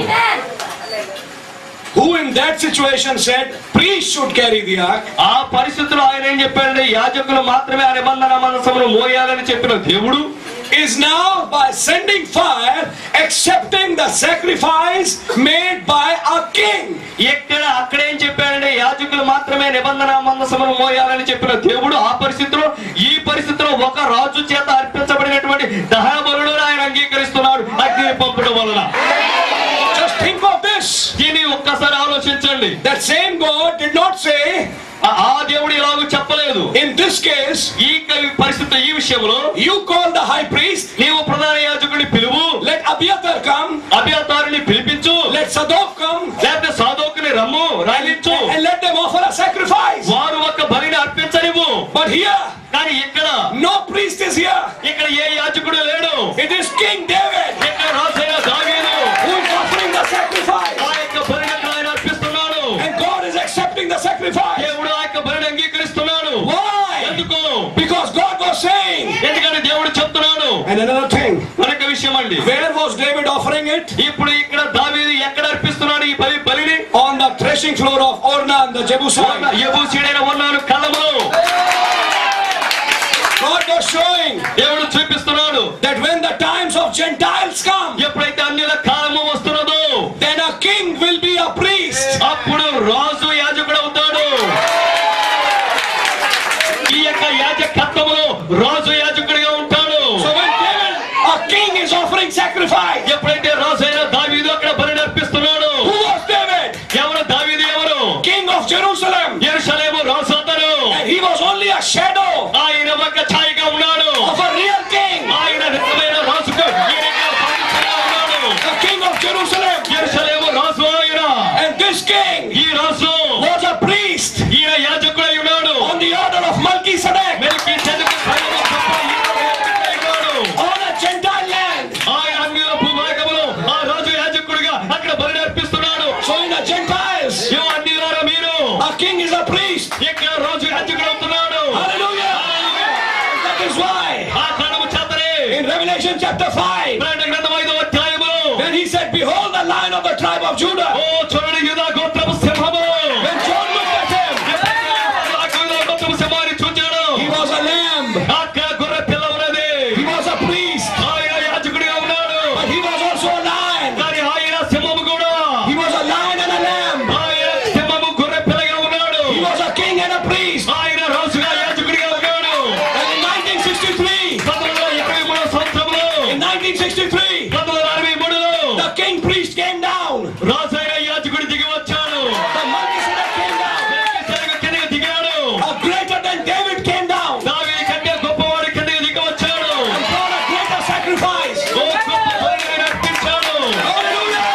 who in that situation said priests should carry the ark, ఆ పరిస్థితుల్లో ఆయన ఏం చెప్పాడంటే యాజకులు మాత్రమే ఆ నిబంధన మందసమును మోయాలని చెప్పిన దేవుడు is now by sending fire accepting the sacrifice made by a king. అక్కడేం చెప్పాడంటే యాజకులు మాత్రమే నిబంధన మందసమును మోయాలని చెప్పిన దేవుడు ఆ పరిస్థితిలో ఈ పరిస్థితిలో ఒక రాజు చేత అర్పించబడినటువంటి దహన బలులను ఆయన అంగీకరిస్తున్నాడు అగ్ని పంపడం వలన. Just think of this. దీన్ని ఒక్కసారి ఆలోచించండి. That same God did not say, ఆ దేవుడు ఇలాగూ చెప్పలేదు. in this case, ఈ పరిస్థితి ఈ విషయంలో you call the high priest, నీవు ప్రధాన యాజకుడిని పిలువు, let Abiathar come, అబియాతారుని పిలిపించు, let Sadok come, లేకపోతే సాదోకుని రమ్ము రాయించు, and let them offer a sacrifice. వారు ఒక బలిని అర్పించనివ్వు. But here, కానీ ఇక్కడ no priest is here. ఇక్కడ ఏ యాజకుడు లేడు. It is King David ఇక్కడ రాజైన దావీదు who is offering the sacrifice. ఆ యొక్క బలిని ఆయన అర్పిస్తున్నాడు. And God is accepting the sacrifice. దేవుడు ఆ యొక్క బలిని అంగీకరిస్తున్నాడు. Why? ఎందుకు? Because was saying. ఎందుకంటే దేవుడు చెప్తున్నాడు. And another thing. మరొక విషయం అండి. Where was David offering it? ఇప్పుడు ఇక్కడ దావీదు ఎక్కడ అర్పిస్తున్నాడు ఈ బలిని? On the threshing floor of Ornan the Jebusite. యెబూసీయుడైన ఒర్నాను కళ్ళములో. God was showing. దేవుడు చూపిస్తున్నాడు. That when the times of Gentiles come. ఎప్పుడైతే అన్యుల కాలము వస్తున్నదో. Then a king will be a priest. అప్పుడు రాజు యాజకుడు అవుతాడు. ఈ యొక్క యాజకత్వములో రాజు యాజకుడిగా ఉంటాడు. So when David, a king is offering sacrifice. ఎప్పుడైతే రాజు అయిన దావీదు అక్కడ బలిని అర్పిస్తున్నాడు. Who was David? ఎవరు దావీదు ఎవరు? King of Jerusalem. యెరూషలేము రాజు అతడు. And he was only a shadow. ఆయన ఒక ఛాయగా ఉన్నాడు. Of a real king. ఆయన నిజమైన రాజుకు ఉన్నాడు. The king of Jerusalem. యెరూషలేము రాజు ఆయన. And this king ఈ రాజు was a priest. ఈయన యాజకుడై ఉన్నాడు. On the order of Melchizedek. Melchizedek On a Gentile land. ఆయన అన్యుల భూభాగములో ఆ రాజు యాజకుడిగా అక్కడ బలిని అర్పిస్తున్నాడు. So in the Gentiles, అన్యులారా మీరు a king is a priest. ఇక్కడ రాజు యాజకుడు అవుతున్నాడు. Hallelujah. That is why ఆ కారణము చేతనే in Revelation chapter 5, ప్రకటన గ్రంథం 5వ అధ్యాయములో when he said, behold the Lion of the tribe of Judah. ఓ చూడండి యూదా గోత్రపు సింహము. When John looked at him, యూదా గోత్రపు సింహాన్ని చూచాడు. he was a lamb. అక్కడ గొర్రె పిల్ల ఉన్నది. He was a priest. ఆయన యాజకుడిగా ఉన్నాడు. But he was also a lion. కానీ ఆయన సింహము కూడా. He was a lion and a lamb. ఆయన సింహము గొర్రె పిల్లగా ఉన్నాడు. He was a king and a priest. ఆయన రాజుగా యాజకుడిగా ఉన్నాడు. And in 1963, 1923 సంవత్సరంలో in 1963, 1963లో the king priest came down. రాజైన యాజకుడు దిగి వచ్చాడు. The Melchizedek came down. మెల్కీసెదెకు కిందకి దిగాడు. A greater than David came down. దావీదు కంటే గొప్పవాడు కిందకి దిగి వచ్చాడు. And brought a greater sacrifice. ఓ గొప్ప బలిని అర్పించాడు. Hallelujah.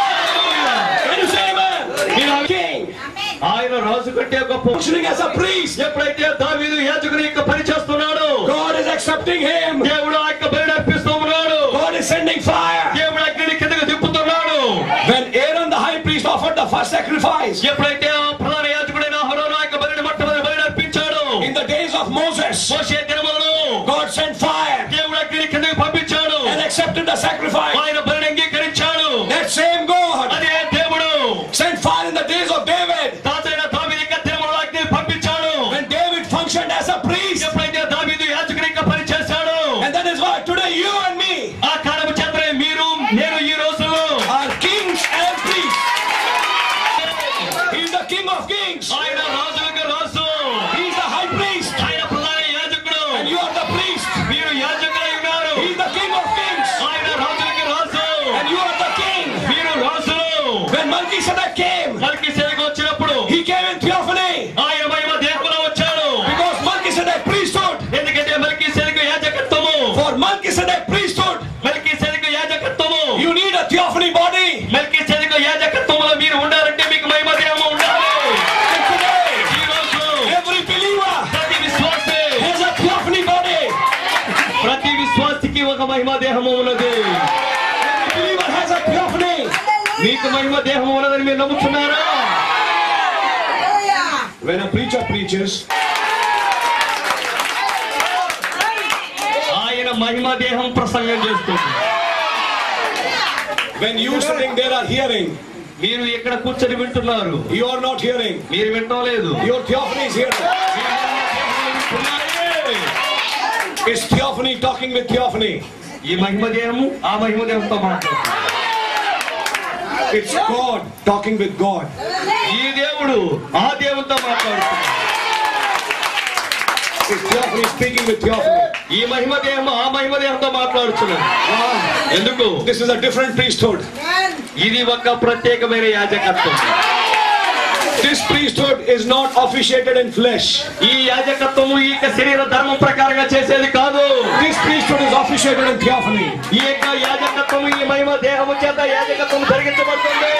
Can you say amen? King. ఆయన రాజు కంటే గొప్ప. Functioning as a priest. ఎప్పుడైతే దావీదు యాజకుని యొక్క పని చేస్తున్నాడు, God is accepting him. దేవుడు ఆ యొక్క బలిని అర్పిస్తూ ఉన్నాడు. God is sending fire. దేవుడు అగ్నిని కిందకి దింపుతున్నాడు. When Aaron the high priest offered the first sacrifice, ఎప్పుడైతే ఆ ప్రధాన యాజకుడైన అహరోను ఆ యొక్క బలిని మొట్టమొదటి బలిని అర్పించాడు, in the days of Moses, మోషే దినములలో God sent fire దేవుడు అగ్నిని కిందకి పంపించాడు. and accepted the sacrifice. ఆయన బలిని అంగీకరించాడు. That same God అదే దేవుడు sent fire in the days of David. తాతైన దావీదు యొక్క దినములలో అగ్నిని పంపించాడు. When David functioned as a priest. ఎప్పుడైతే దావీదు యాజకుని యొక్క పని చేశాడు, And that is why today you and me ఆ కారణము చేతనే మీరు నేను ఈ రోజుల్లో are kings and priests. He is the king of kings. ఆయన రాజులకు రాజు. He is the high priest. ఆయన ప్రధాన యాజకుడు. And you are the priest. మీరు యాజకులై ఉన్నారు. He is the king of kings. ఆయన రాజులకు రాజు. And you are the king. మీరు రాజులు. When Melchizedek came, మెల్కీసెదెకు వచ్చినప్పుడు he came in theophany. ఆయన మహిమ దేహములో వచ్చాడు. Because Melchizedek priesthood. ఎందుకంటే మెల్కీసెదెకు యాజకత్వము. For Melchizedek priesthood, Melchizedek యాజకత్వము. you need a theophany body. మెల్కీసెదెకు యాజకత్వములో మీరు ఉండాలంటే మీకు మహిమ దేహము ఉండాలి. And today, ఈ రోజు every believer ప్రతి విశ్వాసి, has a theophany body. ప్రతి విశ్వాసికి ఒక మహిమ దేహము ఉన్నది. Every believer has a theophany. మీకు మహిమ దేహము ఉన్నదని మీరు నమ్ముతున్నారా? When a preacher preaches, ఆయన మహిమ దేహం ప్రసంగం చేస్తుంది. when you sitting there are hearing, మీరు ఇక్కడ కూర్చొని వింటున్నారు, you are not hearing. మీరు వింటలేదు. Your theophany is hearing. It's theophany talking with theophany. ఈ మహిమ దేహము ఆ మహిమ దేహంతో మాట్లాడుతుంది. It's God talking with God. ఈ దేవుడు ఆ దేవునితో మాట్లాడుతుంది. It's theophany speaking with theophany. ఈ మహిమ దేహము ఆ మహిమ దేహంతో మాట్లాడుతున్నది. ఎందుకు? This is a different priesthood. ఇది ఒక ప్రత్యేకమైన యాజకత్వం. This priesthood is not officiated in flesh. ఈ యాజకత్వము ఈ యొక్క శరీర ధర్మం ప్రకారంగా చేసేది కాదు. This priesthood is officiated in theophany. ఈ యొక్క యాజకత్వము ఈ మహిమ దేహము చేత యాజకత్వము జరిగించబడుతుంది.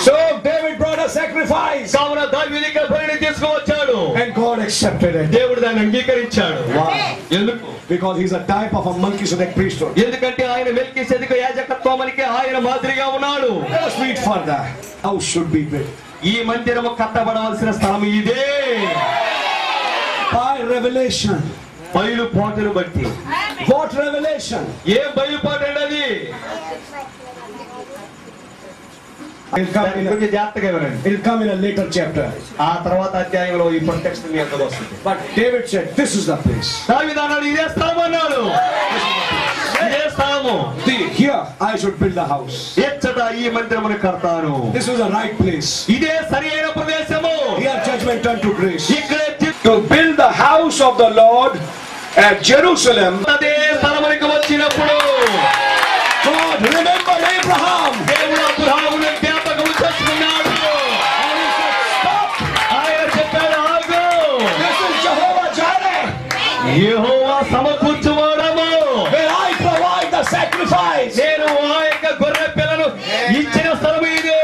So David brought a sacrifice. కావున దావీదు ఇక్కడ బలిని తీసుకువచ్చాడు. And God accepted it. దేవుడు దాన్ని అంగీకరించాడు. ఎందుకు? Because he's a type of a Melchizedek priesthood. ఎందుకంటే ఆయన మెల్కీసెదెకు యాజకత్వానికి ఆయన మాదిరిగా ఉన్నాడు. Let us read further. House should be built. ఈ మందిరము కట్టబడవలసిన స్థలం ఇదే. By revelation. బయలుపాటును బట్టి. What revelation? ఏ బయలుపాటు అది? కొంచెం జాగ్రత్తగా వినండి. It'll come in a later chapter. ఆ తర్వాత అధ్యాయంలో ఈ టెక్స్ట్ మీ అందరికి వస్తుంది. But David said, this is the place. దావీదు అన్నాడు, ఇదే స్థలం అన్నాడు. ఇదే స్థలము. Here I should build the house. ఎచ్చట ఈ మందిరమును కడతాను. This is the right place. ఇదే సరైన ప్రదేశము. Here judgment turned to grace. ఇక్కడే To build the house of the Lord at Jerusalem. అదే స్థలమునికి వచ్చినప్పుడు God remembered Abraham. దేవుడు అబ్రహామును జ్ఞాపకం చేసుకున్నాడు. ఆయన చెప్పాడు, ఆగు. This is Jehovah Jireh. Jehovah సమకూర్చువాడము. Where I provide the sacrifice. నేను ఆ యొక్క గొర్రె పిల్లను ఇచ్చిన స్థలము ఇది.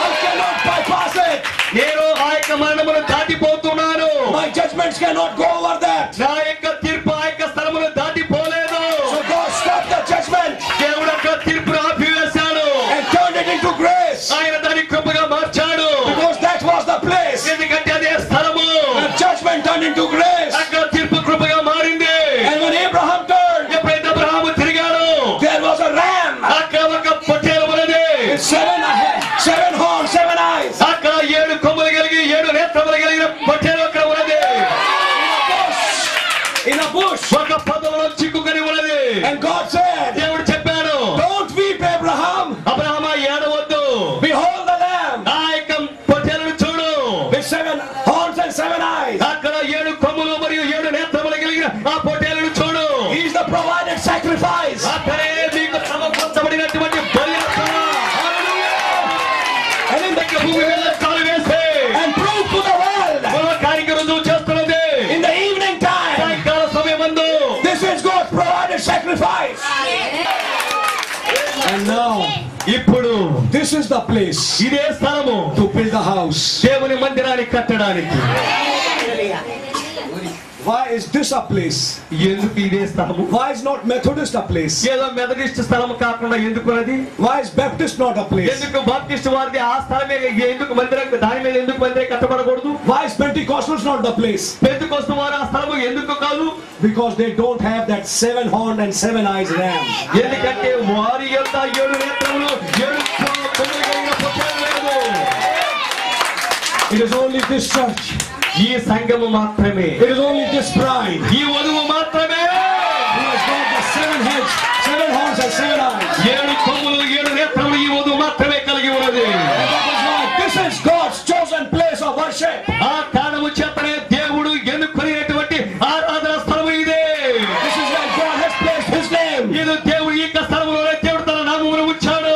I cannot bypass it. నేను ఆ యొక్క మరణమును దాటిపోతున్నాను. My judgments cannot go over that. నా యొక్క తీర్పు ఆ యొక్క స్థలమును దాటిపోలేదు. So God stopped the judgment దేవుడు యొక్క తీర్పును ఆపివేశాడు. and turned it into grace. ఆయన దాని కృపగా మార్చాడు. Because that was the place ఎందుకంటే అదే స్థలము. where judgment turned into grace. అక్కడ తీర్పు కృపగా మారింది. And when Abraham turned, ఎప్పుడైతే అబ్రహాము తిరిగాడు, there was a ram అక్కడ ఒక పొట్టేలు ఉన్నది. with 7 horns, 7 eyes. అక్కడ 7 కొమ్ములు కలిగి 7 నేత్రములు కలిగిన పొట్టేలు అక్కడ ఉన్నది. In a bush. ఒక పొదలో చిక్కుకొని ఉన్నది. And God said, దేవుడు చెప్పాడు, don't weep, Abraham. అబ్రహామా ఏడవద్దు. Behold the lamb ఆ యొక్క పొట్టేలును చూడు. with 7 horns and 7 eyes. అక్కడ 7 కొమ్ములు మరియు 7 నేత్రములు కలిగిన ఆ పొట్టేలును చూడు. He is the provided sacrifice. అక్కడే మీకు సమకూర్చబడినటువంటి బలి అర్పణ. And in the భూమి మీద కాలు వేసి and prove to the world లోకానికి రుజువు చేస్తున్నది. in the evening time. సాయంకాల సమయమందు This is God's provided sacrifice. And now, ఇప్పుడు this is the place ఇదే స్థలము to build the house. దేవుని మందిరాన్ని కట్టడానికి. Why is this a place? ఎందుకు ఇదే స్థలము? Why is not Methodist a place? ఏదో మెథడిస్ట్ స్థలం కాకుండా ఎందుకు అది? Why is Baptist not a place? ఎందుకు బాప్టిస్ట్ వారిది ఆ స్థలమే ఎందుకు మందిరం, దాని మీద ఎందుకు మందిరం కట్టబడకూడదు? Why is Pentecostals not the place? Pentecost వారు ఆ స్థలము ఎందుకు కాదు? Because they don't have that 7 horned and 7 eyes ram. ఎందుకంటే వారి యొక్క 7 నేత్రములు 7 కొమ్ములు కలిగిన పొట్టేలు లేదు. It is only this church. ఈ సంఘము మాత్రమే, It is only this bride ఈ వధువు మాత్రమే who has got the 7 heads, 7 horns and 7 eyes. 7 కొమ్ములు 7 నేత్రములు ఈ వధువు మాత్రమే కలిగి ఉన్నది. And that is why this is God's chosen place of worship. ఆ కారణము చేతనే దేవుడు ఎన్నుకునేటువంటి ఆరాధన స్థలము ఇదే. This is where God has placed His name. ఇది దేవుడు ఈ యొక్క స్థలములోనే దేవుడు తన నామమును ఉంచాడు.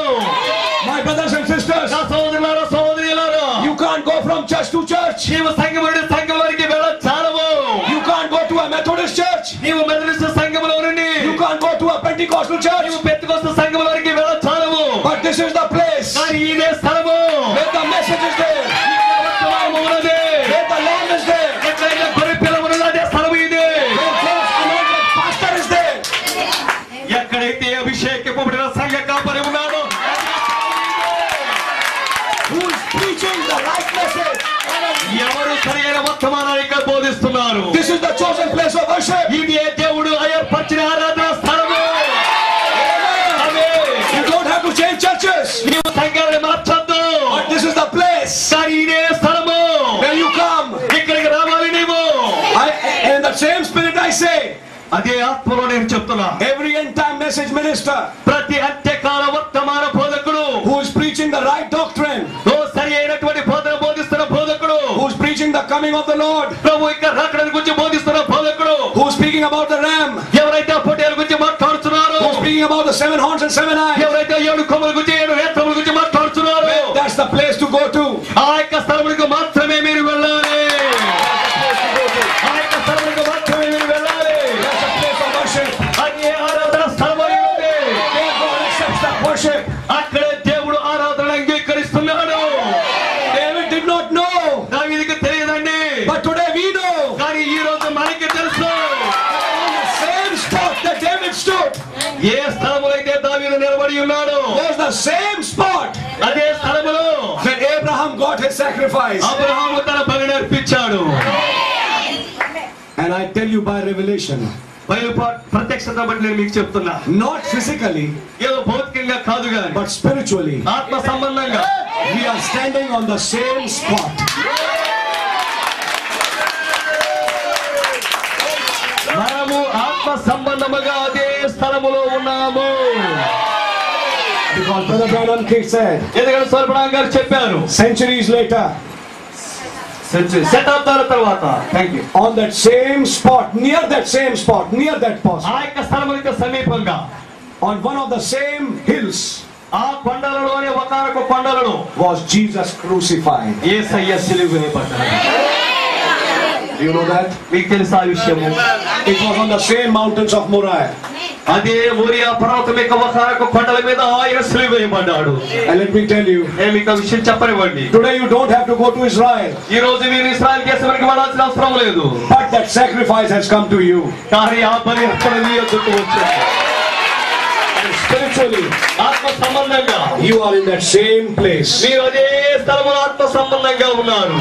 My brothers and sisters, నా సహోదరులారా, సహోదరులారా, you can't go from church to church. నీవు సంఘం నుండి సంఘం వరకు వెళ్ళచాలవు. You can't go to a Methodist church. నీవు మెథడిస్ట్ సంఘములో నుండి You can't go to a Pentecostal church. నీవు పెంతెకోస్తు సంఘం వరకు వెళ్ళచాలవు. But this is the place కానీ ఇదే స్థలము. where the message is there, ఇక్కడ వర్తమానము ఉన్నది. where the lamb is there, ఎక్కడైతే గొర్రె పిల్ల ఉన్నదో అదే స్థలము ఇది. where God's anointed pastor is there. ఎక్కడైతే అభిషేకింపబడిన సంఘ కాపరి ఉన్నాడో Who is preaching the right message. ఎవరు సరైన వర్తమానాన్ని ఇక్కడ బోధిస్తున్నారు. This is the chosen place of worship. ఇది దేవుడు ఏర్పరిచిన ఆరాధన స్థలము. ఆమేన్. You don't have to change churches. నీవు సంఘాన్ని మార్చొద్దు. But this is the place కానీ ఇదే స్థలము. where you come. ఇక్కడికి రావాలి నీవు. In the same spirit I say, అదే ఆత్మలో నేను చెప్తున్నా. every end time message minister ప్రతి అంత్యకాల వర్తమాన బోధకుడు who is preaching the right doctrine, ఓ సరి అయినటువంటి బోధన బోధిస్తున్న బోధకుడు, who is preaching the coming of the Lord, ప్రభు ఇక్కడ రాకడ గురించి బోధిస్తున్న బోధకుడు, who is speaking about the ram, ఎవరైతే ఆ పొట్టేలు గురించి మాట్లాడుతున్నారు, who is speaking about the 7 horns and 7 eyes, ఎవరైతే 7 కొమ్ముల గురించి 7 నేత్రముల గురించి మాట్లాడుతున్నారు, that's the place to go to. ఆ యొక్క స్థలములకు మాత్రమే మీరు వెళ్ళాలి. ఆ యొక్క స్థలములకు మాత్రమే మీరు వెళ్ళాలి. That's the place of worship. అది ఆరాధన స్థలమై ఉంది. Where God accepts that worship. అక్కడే దేవుడు ఆరాధన అంగీకరిస్తున్నాడు. David did not know, దావీదుకు తెలియదండి, but today we know. కానీ ఈ రోజు మనకి తెలుసు. On the same spot that David stood ఏ స్థలములైతే దావీదు నిలబడి ఉన్నాడు, was the same spot అదే స్థలములో when Abraham got his sacrifice. Abraham తన బలిని అర్పించాడు. And I tell you by revelation, ప్రత్యక్షత బట్టి నేను మీకు చెప్తున్నా, not physically, ఏదో భౌతికంగా కాదు కానీ but spiritually, ఆత్మ సంబంధంగా we are standing on the same spot. మనము ఆత్మ సంబంధముగా అదే స్థలములో ఉన్నాము. Because Brother Branham said, ఎందుకంటే స్వరూపనాథ్ గారు చెప్పారు, centuries later, శతాబ్దాల తర్వాత, thank you, on that same spot, near that same spot, near that post, ఆ యొక్క స్థలములకు సమీపంగా, on one of the same hills, ఆ కొండలలోనే ఒకనొక కొండలలో was Jesus crucified. యేసయ్య సిలువ వేయబడ్డాడు. Do you know that? మీకు తెలుసా ఆ విషయము? It was on the same mountains of Moriah. అదే మోరియా పర్వతం యొక్క ఒకనొక కొండల మీద ఆయన సిలువ వేయబడ్డాడు. And let me tell you, నేను మీకు ఆ విషయం చెప్పనివ్వండి. today you don't have to go to Israel, ఈ రోజు మీరు ఇశ్రాయేలు దేశానికి వెళ్ళాల్సిన అవసరం లేదు. but that sacrifice has come to you. కానీ ఆ బలి అర్పణ మీ యొద్దకు వచ్చింది. And spiritually, ఆత్మ సంబంధంగా you are in that same place. మీరు అదే స్థలములో ఆత్మ సంబంధంగా ఉన్నారు.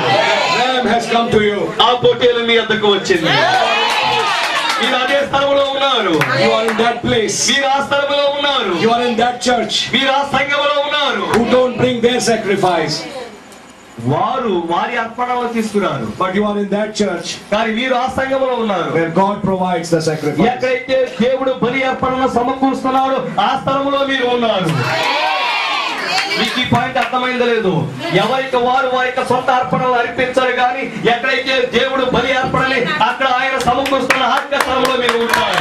Lamb has come to you. ఆ పొట్టేలు మీ యొద్దకు వచ్చింది. మీరు అదే స్థలములో ఉన్నారు. You are in that place. మీరు ఆ స్థలములో ఉన్నారు. You are in that church. మీరు ఆ సంఘములో ఉన్నారు. Who don't bring their sacrifice, వారు వారి అర్పణలు తీసుకున్నారు. but you are in that church కానీ మీరు ఆ సంఘములో ఉన్నారు where God provides the sacrifice. ఎక్కడైతే దేవుడు బలి అర్పణను సమకూరుస్తున్నాడో ఆ స్థలములో మీరు ఉన్నారు. మీకు ఈ పాయింట్ అర్థమైందో లేదు? ఎవరికి వారు వారి యొక్క సొంత అర్పణలు అర్పించారు, కానీ ఎక్కడైతే దేవుడు బలి అర్పణని అక్కడ ఆయన సమకూరుస్తున్న ఆ స్థలంలో మీరు ఉంటారు.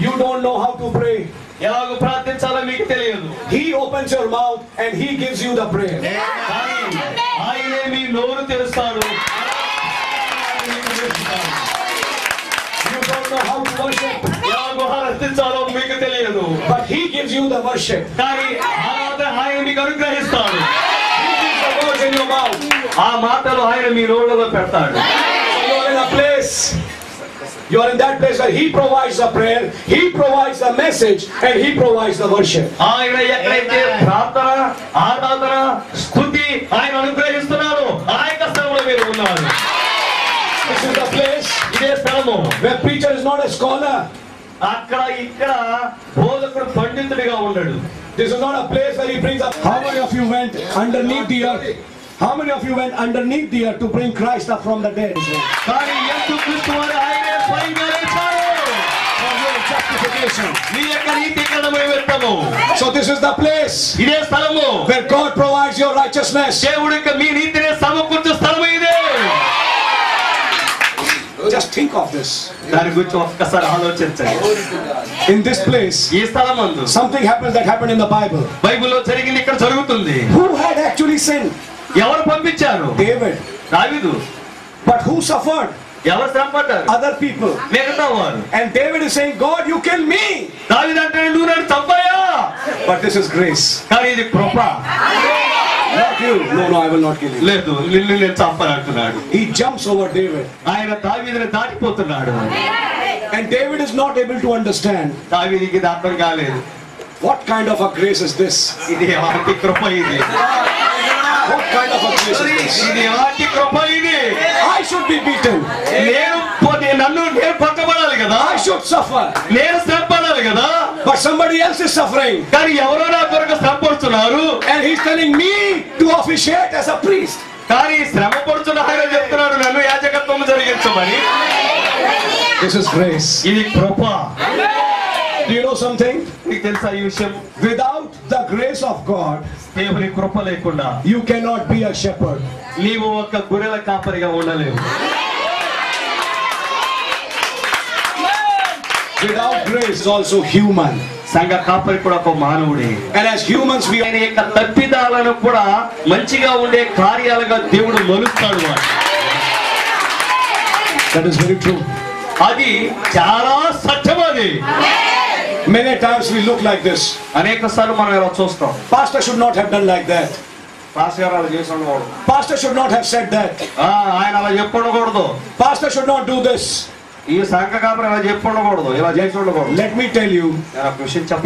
You don't know how to pray. ఎలాగో ప్రార్థించాలో మీకు తెలియదు. He opens your mouth and he gives you the prayer. కానీ ఆయనే మీ నోరు తెరుస్తాడు. You don't know how to worship, ఎలాగో ఆరాధించాలో మీకు తెలియదు. but he gives you the worship. కానీ ఆరాధన ఆయన మీకు అనుగ్రహిస్తాడు. He gives the words in your mouth. ఆ మాటలు ఆయన మీ నోళ్ళలో పెడతాడు. You are in a place. You are in that place where he provides the prayer, he provides the message, and he provides the worship. ఆయన ఎక్కడైతే ప్రార్థన, ఆరాధన, స్తుతి ఆయన అనుగ్రహిస్తున్నాడో ఆ యొక్క స్థలంలో మీరు ఉన్నారు. This is the place ఇదే స్థలము where preacher is not a scholar. అక్కడ ఇక్కడ బోధకుడు పండితుడిగా ఉండడు. This is not a place where he brings up. How many of you went underneath the earth? How many of you went underneath the earth to bring Christ up from the dead? కానీ యేసుక్రీస్తు వారు ఆయనే స్వయంగా లేచారు. For your justification. నీ యొక్క నీతీకరణమై వ్యర్థము. So this is the place ఇదే స్థలము where God provides your righteousness. దేవుడి యొక్క మీ నీతిని సమకూర్చే స్థలము ఇదే. Just think of this. దాని గురించి ఒక్కసారి ఆలోచించండి. In this place, ఈ స్థలమందు something happens that happened in the Bible. బైబిల్లో జరిగింది ఇక్కడ జరుగుతుంది. Who had actually sinned? ఎవరు పంపించారు? David. దావీదు. But who suffered? ఎవరు శ్రమపడ్డారు? Other people. మిగతా వారు. And David is saying, God, you kill me. దావీదు అంటే నువ్వు నన్ను చంపాయా? But this is grace. కానీ ఇది కృప. Not you. No, I will not kill you. లేదు, నిన్ను నేను చంపను అంటున్నాడు. He jumps over David. ఆయన దావీదుని దాటిపోతున్నాడు. And David is not able to understand. దావీదుకి ఇది అర్థం కాలేదు. What kind of a grace is this? ఇది ఎలాంటి కృప ఇది? What kind of a grace is this? ఇది ఎలాంటి కృప ఇది? I should be beaten. నన్ను నేను పక్కబడాలి కదా, I should suffer. నేను శ్రమపడాలి కదా, But somebody else is suffering. కానీ ఎవరో నా కొరకు శ్రమపడుతున్నారు. And he's telling me to officiate as a priest. కానీ శ్రమ పడుతున్న ఆయన చెప్తున్నాడు నన్ను యాజకత్వం జరిగించమని. This is grace. ఇది కృప. Do you know something? నీకు తెలుసా ఈ విషయం? Without the grace of God, దేవుని కృప లేకుండా you cannot be a shepherd. నీవు ఒక గొర్రెల కాపరిగా ఉండలేవు. Without grace is also human. సంఘ కాపరి కూడా ఒక మానవుడే. And as humans we ఆయన యొక్క తప్పిదాలను కూడా మంచిగా ఉండే కార్యాలుగా దేవుడు మలుస్తాడు. That is very true. అది చాలా సత్యం. అది Many times we look like this. అనేక సార్లు మనం ఇలా చూస్తాం. Pastor should not have done like that. Pastor గారు అలా చేసి ఉండకూడదు. Pastor should not have said that. ఆయన అలా చెప్పకూడదు. Pastor should not do this. ఈ సంఘ కాపరి అలా చెప్పకూడదు, ఇలా చేసి ఉండకూడదు. Let me tell you,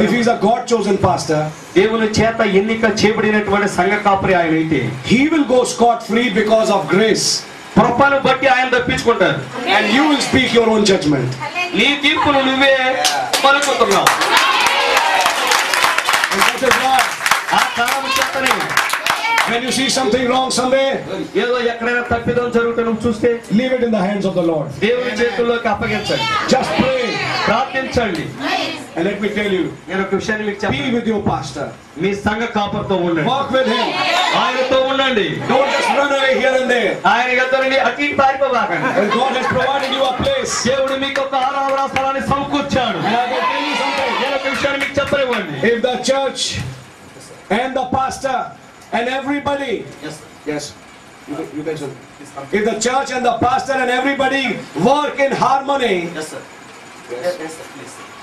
if he is a God chosen pastor, దేవుని చేత ఎన్నిక చేయబడినటువంటి సంఘ కాపరి ఆయన అయితే he will go scot free because of grace. కృపను బట్టి ఆయన తప్పించుకుంటారు. And you will speak your own judgment. నీ తీర్పును నువ్వే పలుకుతున్నావు. And that is why ఆ కారణం చేతనే when you see something wrong somewhere, ఏదో ఎక్కడైనా తప్పిదం జరుగుతుంటే నువ్వు చూస్తే leave it in the hands of the Lord. దేవుని చేతుల్లోకి అప్పగించండి, Just pray. ప్రార్థించండి. And let me tell you, నేను ఒక విషయాన్ని మీకు be చెప్పాలి. with your pastor. మీ సంఘ కాపరితో ఉండండి, Walk with him. ఆయనతో ఉండండి. Don't just run away here and there. ఆయన ఎదురుండి అటు ఇటు పారిపోబాకండి. And God has provided you a place. దేవుడు మీకు ఒక ఆరాధనా స్థలాన్ని సమకూర్చాడు. And I can tell you something. నేను ఒక విషయాన్ని మీకు చెప్పనివ్వండి. If the church and the pastor and everybody, yes, you can say. If the church and the pastor and everybody work in harmony,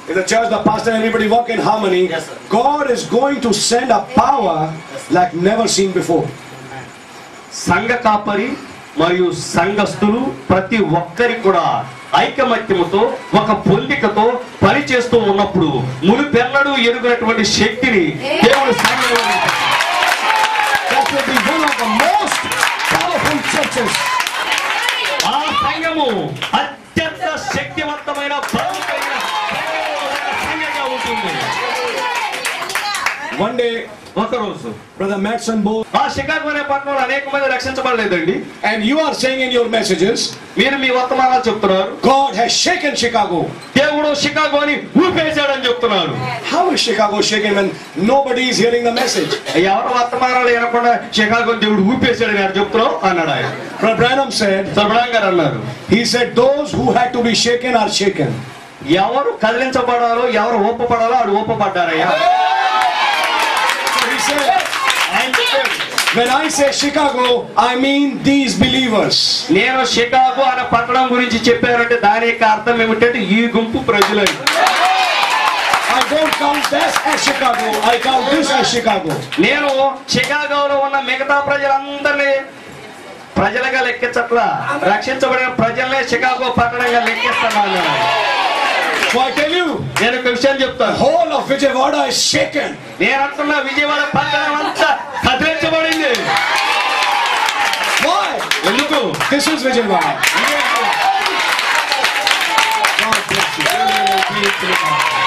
if the church, the pastor and everybody work in harmony, Yes, sir. God is going to send a power like never seen before. సంఘ కాపరి మరియు సంఘస్థులు ప్రతి ఒక్కరి కూడా ఐకమత్యముతో ఒక పొందికతో పనిచేస్తూ ఉన్నప్పుడు మునుపెన్నడూ ఎరుగినటువంటి శక్తిని దేవుడు సంఘంలో నింపాడు. That will be one of the most powerful churches. ఆ సంఘము అత్యంత శక్తివంతమైన బలమైన సంఘంగా ఉంటుంది. One day, ఒకరోజు Brother Madsen Bo, ఆ షికాగో అనే పట్టణంలో అనేక మంది రక్షించబడలేదండి. and you are saying in your messages, మీరు మీ వర్తమానాలు చెప్తున్నారు, God has shaken Chicago. దేవుడు షికాగోని ఊపేశాడని చెప్తున్నారు. How is Chicago shaken when nobody is hearing the message? ఎవరు వర్తమానాలు వినకుండా షికాగో దేవుడు ఊపేశాడని అని చెప్తున్నావు అన్నాడు ఆయన. Brother Branham said, సర్వణం గారు అన్నారు, he said, those who had to be shaken are shaken. ఎవరు కదిలించబడాలో ఎవరు ఊపపడాలో ఆడు ఊపపడ్డారయ్యా. So he said, ఆయన చెప్పాడు, when I say Chicago, I mean these believers. నేను షికాగో అనే పట్టణం గురించి చెప్పారంటే దాని యొక్క అర్థం ఏమిటంటే ఈ గుంపు ప్రజలని. I don't count this as Chicago, I count this as Chicago. నేను షికాగోలో ఉన్న మిగతా ప్రజలందరినీ ప్రజలుగా లెక్కించట్లా, రక్షించబడిన ప్రజలనే Chicago పట్టణంగా లెక్కిస్తున్నాను. So I tell you, నేను ఒక విషయం the చెప్తాను, whole of Vijayawada is shaken. నేను అంటున్నా విజయవాడ పట్టణం అంతా కదిలించబడింది. Why? ఎందుకు? This is Vijayawada. God bless you.